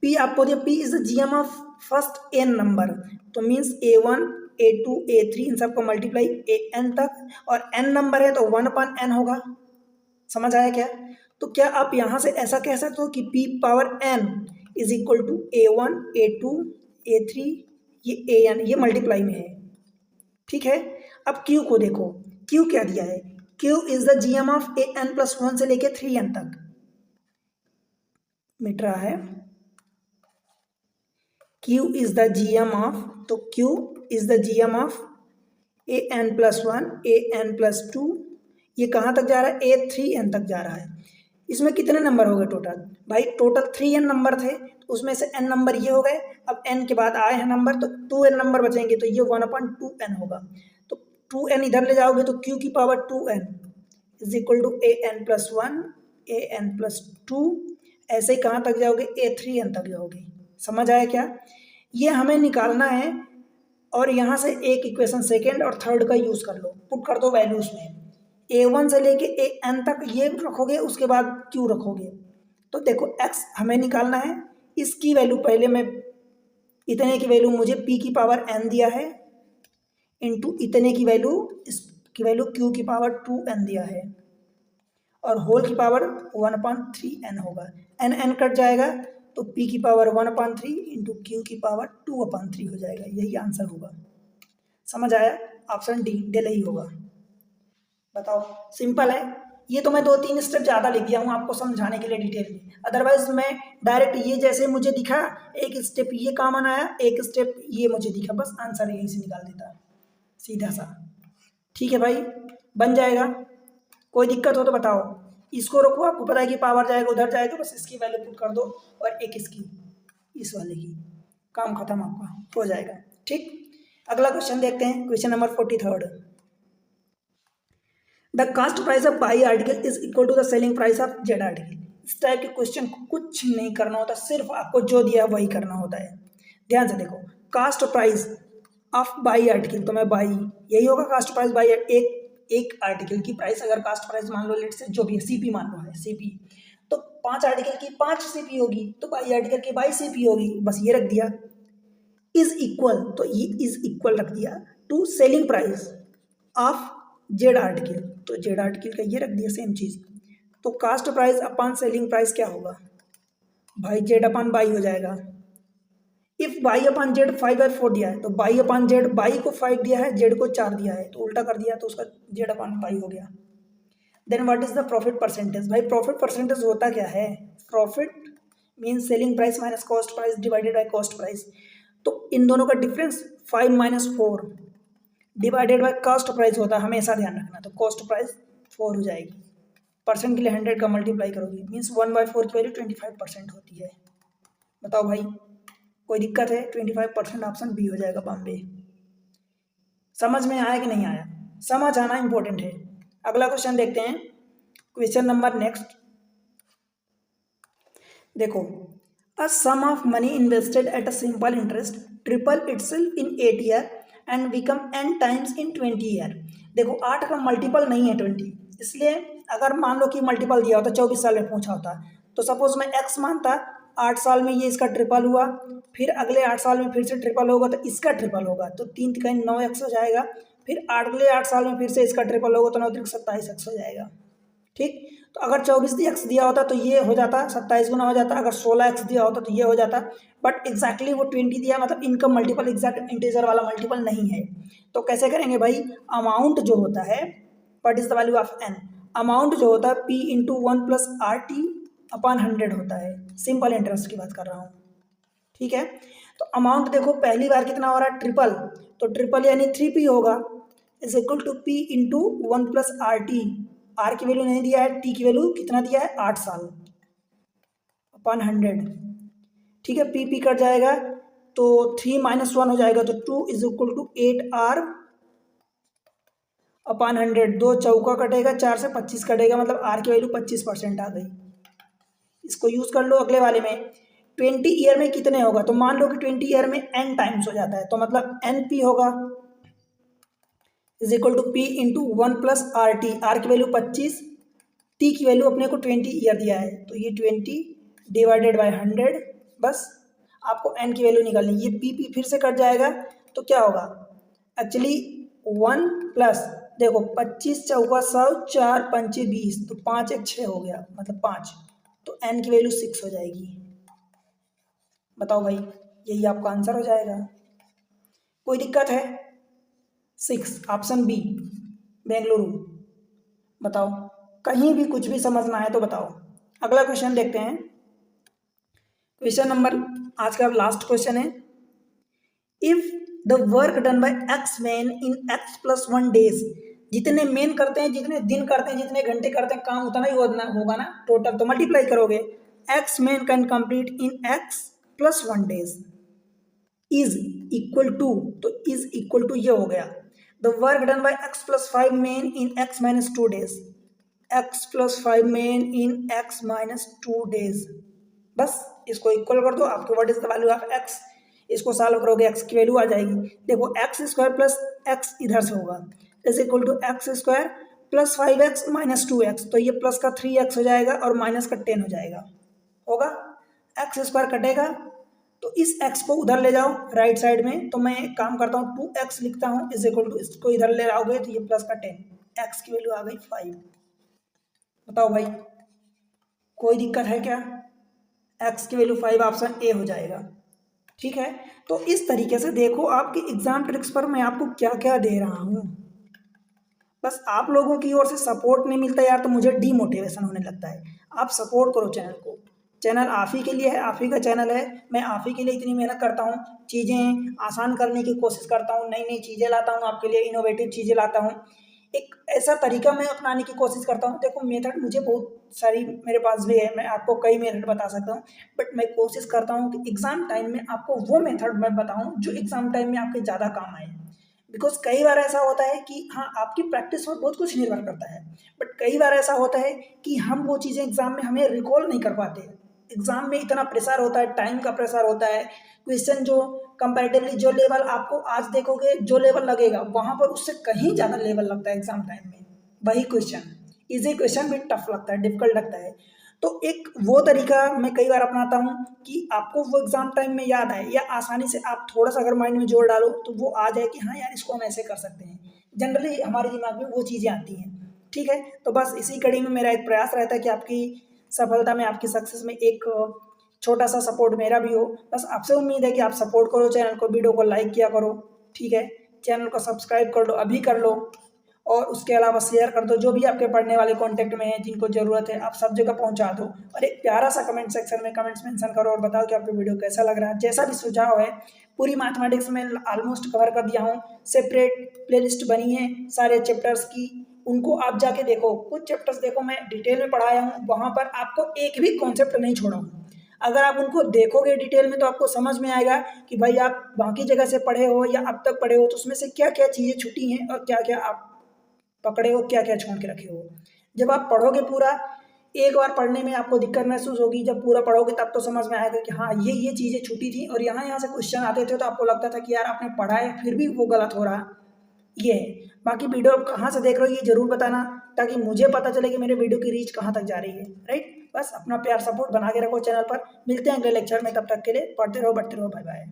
S1: P आपको दिया, P is the GM of first n number, तो मीन्स A1 A2 A3 इन सबको मल्टीप्लाई AN तक, और n नंबर है तो 1/n होगा। समझ आया क्या? तो क्या आप यहाँ से ऐसा कह सकते हो कि P power n is equal to A1 A2 A3 ये AN, ये मल्टीप्लाई में है, ठीक है। अब Q को देखो, Q क्या दिया है? Q is the GM of AN+1 से लेके 3n तक मिट रहा है। Q is the GM of, तो Q is the GM of AN+1 AN+2, ये कहाँ तक जा रहा है? A3n तक जा रहा है। इसमें कितने नंबर हो गए टोटल? भाई टोटल 3n नंबर थे, तो उसमें से n नंबर ये हो गए, अब n के बाद आए हैं नंबर, तो 2n नंबर बचेंगे, तो ये 1/2n होगा। तो 2n इधर ले जाओगे तो q की power 2n is equal to AN+1 AN+2, ऐसे ही कहाँ तक जाओगे? A3n तक जाओगे। समझ आया क्या? ये हमें निकालना है, और यहाँ से एक इक्वेशन सेकेंड और थर्ड का यूज़ कर लो, पुट कर दो वैल्यूज में। A1 से लेके AN तक ये रखोगे, उसके बाद Q रखोगे, तो देखो x हमें निकालना है, इसकी वैल्यू पहले मैं, इतने की वैल्यू मुझे P की पावर n दिया है, इंटू इतने की वैल्यू, इसकी वैल्यू Q की पावर 2n दिया है, और होल की पावर 1/3n होगा। n कट जाएगा तो P की पावर 1/3 इंटू Q की पावर 2/3 हो जाएगा, यही आंसर होगा। समझ आया? ऑप्शन डी ही होगा। बताओ सिंपल है, ये तो मैं 2-3 स्टेप ज़्यादा लिख दिया हूँ आपको समझाने के लिए डिटेल में, अदरवाइज मैं डायरेक्ट ये जैसे मुझे दिखा, एक स्टेप ये कॉमन आया, एक स्टेप ये मुझे दिखा, बस आंसर यहीं से निकाल देता सीधा सा। ठीक है भाई, बन जाएगा। कोई दिक्कत हो तो बताओ। इसको रखो, आपको पता है कि पावर जाएगा उधर जाएगा, बस इसकी वैल्यू पुट कर दो, और एक इसकी, इस वाले की, काम खत्म आपका हो जाएगा। ठीक, अगला क्वेश्चन देखते हैं, question number 43। The cost price of y article is equal to the selling price of z article. इस टाइप के क्वेश्चन को कुछ नहीं करना होता, सिर्फ आपको जो दिया वही करना होता है। ध्यान से देखो, cast price of y article, तो मैं बाई, यही होगा कास्ट प्राइस बाई, एक आर्टिकल की प्राइस, अगर कास्ट प्राइस मान लो लेट से जो भी है सीपी मान लो है सीपी, तो 5 आर्टिकल की 5 सीपी होगी, तो बाई आर्टिकल की 22 सीपी होगी, बस ये रख दिया। इज इक्वल, तो ये इज इक्वल रख दिया to selling price of z article, तो जेड आर्टिकल का ये रख दिया सेम चीज। तो cost price upon selling price क्या होगा भाई, जेड अपॉन बाई हो जाएगा। इफ बाई अपॉन जेड 5/4 दिया है, तो बाई अपॉन जेड, बाई को 5 दिया है, जेड को 4 दिया है, तो उल्टा कर दिया, तो उसका जेड अपॉन बाई हो गया। Then what is the profit percentage, भाई प्रॉफिट परसेंटेज होता क्या है, profit mean selling price minus cost price divided by cost price. तो इन दोनों का difference 5 - 4 divided by cost price होता है, हमेशा ध्यान रखना। तो कॉस्ट प्राइस 4 हो जाएगी, परसेंट के लिए 100 का मल्टीप्लाई करोगे, मीन्स 1/4 की वैल्यू 25% होती है। बताओ भाई कोई दिक्कत है, 25% ऑप्शन बी हो जाएगा बॉम्बे। समझ में आया कि नहीं आया, समझ आना इंपॉर्टेंट है। अगला क्वेश्चन देखते हैं, क्वेश्चन नंबर नेक्स्ट देखो, a sum of money invested at a simple interest triple itself in 8 year and become n times in 20 year. देखो 8 का मल्टीपल नहीं है 20, इसलिए अगर मान लो कि मल्टीपल दिया होता 24 साल में पूछा होता, तो सपोज मैं x मानता, 8 साल में ये इसका ट्रिपल हुआ, फिर अगले 8 साल में फिर से ट्रिपल होगा, तो इसका ट्रिपल होगा, तो 3 का 9x हो जाएगा, फिर अगले 8 साल में फिर से इसका ट्रिपल होगा, तो 9 3 27x हो जाएगा। ठीक, तो अगर 24x दिया होता तो ये हो जाता 27 गुना हो जाता, अगर 16x दिया होता तो ये हो जाता, बट एग्जैक्टली वो 20 दिया, मतलब इनका मल्टीपल एग्जैक्ट इंटीजर वाला मल्टीपल नहीं है। तो कैसे करेंगे भाई, अमाउंट जो होता है, what is the value of n, amount जो होता है p into 1 plus RT upon 100 होता है, सिंपल इंटरेस्ट की बात कर रहा हूँ। ठीक है, तो अमाउंट देखो पहली बार कितना हो रहा है, ट्रिपल, तो ट्रिपल यानी 3p होगा, is equal to p into 1 plus RT, r की वैल्यू नहीं दिया है, टी की वैल्यू कितना दिया है 8 साल अपॉन 100। ठीक है, पी कट जाएगा, तो 3 - 1 हो जाएगा, तो 2 is equal to 8R upon 100, 2 चौका कटेगा, 4 से 25 कटेगा, मतलब आर की वैल्यू 25% आ गई। इसको यूज कर लो अगले वाले में, 20 ईयर में कितने होगा, तो मान लो कि 20 ईयर में n टाइम्स हो जाता है, तो मतलब NP होगा is equal to P into 1 plus RT, r की वैल्यू 25, टी की वैल्यू अपने को 20 ईयर दिया है, तो ये 20 डिवाइडेड बाय 100, बस आपको n की वैल्यू निकालनी। ये पी फिर से कट जाएगा, तो क्या होगा एक्चुअली 1 प्लस, देखो 25 चौका 100, 4 पंचे 20, तो 5 1 6 हो गया, मतलब 5, तो n की वैल्यू 6 हो जाएगी। बताओ भाई, यही आपका आंसर हो जाएगा, कोई दिक्कत है? 6 ऑप्शन बी बेंगलुरु। बताओ कहीं भी कुछ भी समझना है तो बताओ। अगला क्वेश्चन देखते हैं, क्वेश्चन नंबर आज का लास्ट क्वेश्चन है, if the work done bye x man in x + 1 days, जितने मेन करते हैं, जितने दिन करते हैं, जितने घंटे करते हैं काम, उतना ही होगा ना टोटल, तो मल्टीप्लाई करोगे, x man can complete in x + 1 days is equal to, तो इज इक्वल टू ये हो गया, the work done by x + 5 man in x - 2 days, x + 5 man in x - 2 days, बस इसको इक्वल कर दो, आपको what is the value of x, इसको सॉल्व करोगे x की वैल्यू आ जाएगी। देखो x² प्लस x इधर से होगा, is equal to x² plus 5x - 2x, तो ये प्लस का 3x हो जाएगा और माइनस का 10 हो जाएगा, होगा x² कटेगा, तो इस x को उधर ले जाओ राइट साइड में, तो मैं एक काम करता हूँ 2x लिखता हूँ, इज इक्वल टू इसको इधर ले आओगे तो ये प्लस का 10, x की वैल्यू आ गई 5। बताओ भाई कोई दिक्कत है क्या? x की वैल्यू 5, ऑप्शन ए हो जाएगा। ठीक है, तो इस तरीके से देखो आपके एग्जाम ट्रिक्स पर मैं आपको क्या क्या दे रहा हूँ, बस आप लोगों की ओर से सपोर्ट नहीं मिलता यार, तो मुझे डीमोटिवेशन होने लगता है। आप सपोर्ट करो चैनल को, चैनल आप ही के लिए है, आप ही का चैनल है, मैं आप ही के लिए इतनी मेहनत करता हूँ, चीज़ें आसान करने की कोशिश करता हूँ, नई नई चीज़ें लाता हूँ आपके लिए, इनोवेटिव चीज़ें लाता हूँ, एक ऐसा तरीका मैं अपनाने की कोशिश करता हूँ। देखो मेथड मुझे बहुत सारी मेरे पास भी है, मैं आपको कई मेथड बता सकता हूँ, बट मैं कोशिश करता हूँ कि एग्ज़ाम टाइम में आपको वो मेथड मैं बताऊँ जो एग्ज़ाम टाइम में आपके ज़्यादा काम आए। बिकॉज़ कई बार ऐसा होता है कि हाँ, आपकी प्रैक्टिस पर बहुत कुछ निर्भर करता है, बट कई बार ऐसा होता है कि हम वो चीज़ें एग्ज़ाम में हमें रिकॉल नहीं कर पाते। एग्ज़ाम में इतना प्रेशर होता है, टाइम का प्रेशर होता है, क्वेश्चन जो कंपैरेटिवली जो लेवल आपको आज देखोगे जो लेवल लगेगा, वहाँ पर उससे कहीं ज़्यादा लेवल लगता है एग्ज़ाम टाइम में। वही क्वेश्चन, ईज़ी क्वेश्चन भी टफ लगता है, डिफ़िकल्ट लगता है। तो एक वो तरीका मैं कई बार अपनाता हूँ कि आपको वो एग्ज़ाम टाइम में याद आए या आसानी से आप थोड़ा-सा अगर माइंड में जोर डालो तो वो आ जाए कि हाँ यार, इसको हम ऐसे कर सकते हैं। जनरली हमारे दिमाग में वो चीज़ें आती हैं, ठीक है? तो बस इसी कड़ी में मेरा एक प्रयास रहता है कि आपकी सफलता में, आपकी सक्सेस में एक छोटा-सा सपोर्ट मेरा भी हो। बस आपसे उम्मीद है कि आप सपोर्ट करो चैनल को, वीडियो को लाइक किया करो, ठीक है? चैनल को सब्सक्राइब कर लो, अभी कर लो, और उसके अलावा शेयर कर दो, जो भी आपके पढ़ने वाले कॉन्टैक्ट में हैं, जिनको ज़रूरत है, आप सब जगह पहुँचा दो। और एक प्यारा-सा कमेंट सेक्शन में कमेंट्स मेंशन करो और बताओ कि आपको वीडियो कैसा लग रहा है। जैसा भी सुझाव है, पूरी मैथमेटिक्स में ऑलमोस्ट कवर कर दिया हूँ। सेपरेट प्लेलिस्ट बनी है सारे चैप्टर्स की, उनको आप जाके देखो। कुछ चैप्टर्स देखो मैं डिटेल में पढ़ाया हूँ, वहाँ पर आपको एक भी कॉन्सेप्ट नहीं छोड़ा हूँ। अगर आप उनको देखोगे डिटेल में तो आपको समझ में आएगा कि भाई आप बाकी जगह से पढ़े हो या अब तक पढ़े हो, तो उसमें से क्या-क्या चीज़ें छूटी हैं और क्या-क्या आप पकड़े हो, क्या-क्या छोड़ के रखे हो। जब आप पढ़ोगे पूरा, एक बार पढ़ने में आपको दिक्कत महसूस होगी, जब पूरा पढ़ोगे तब तो समझ में आएगा कि हाँ, ये चीज़ें छूटी थी और यहाँ-यहाँ से क्वेश्चन आते थे तो आपको लगता था कि यार आपने पढ़ा है फिर भी वो गलत हो रहा, ये है। बाकी वीडियो आप कहाँ से देख रहे हो ये ज़रूर बताना, ताकि मुझे पता चले कि मेरे वीडियो की रीच कहाँ तक जा रही है, राइट? बस अपना प्यार सपोर्ट बना के रखो चैनल पर। मिलते हैं अगले लेक्चर में, तब तक के लिए पढ़ते रहो, बढ़ते रहो, बाय बाय।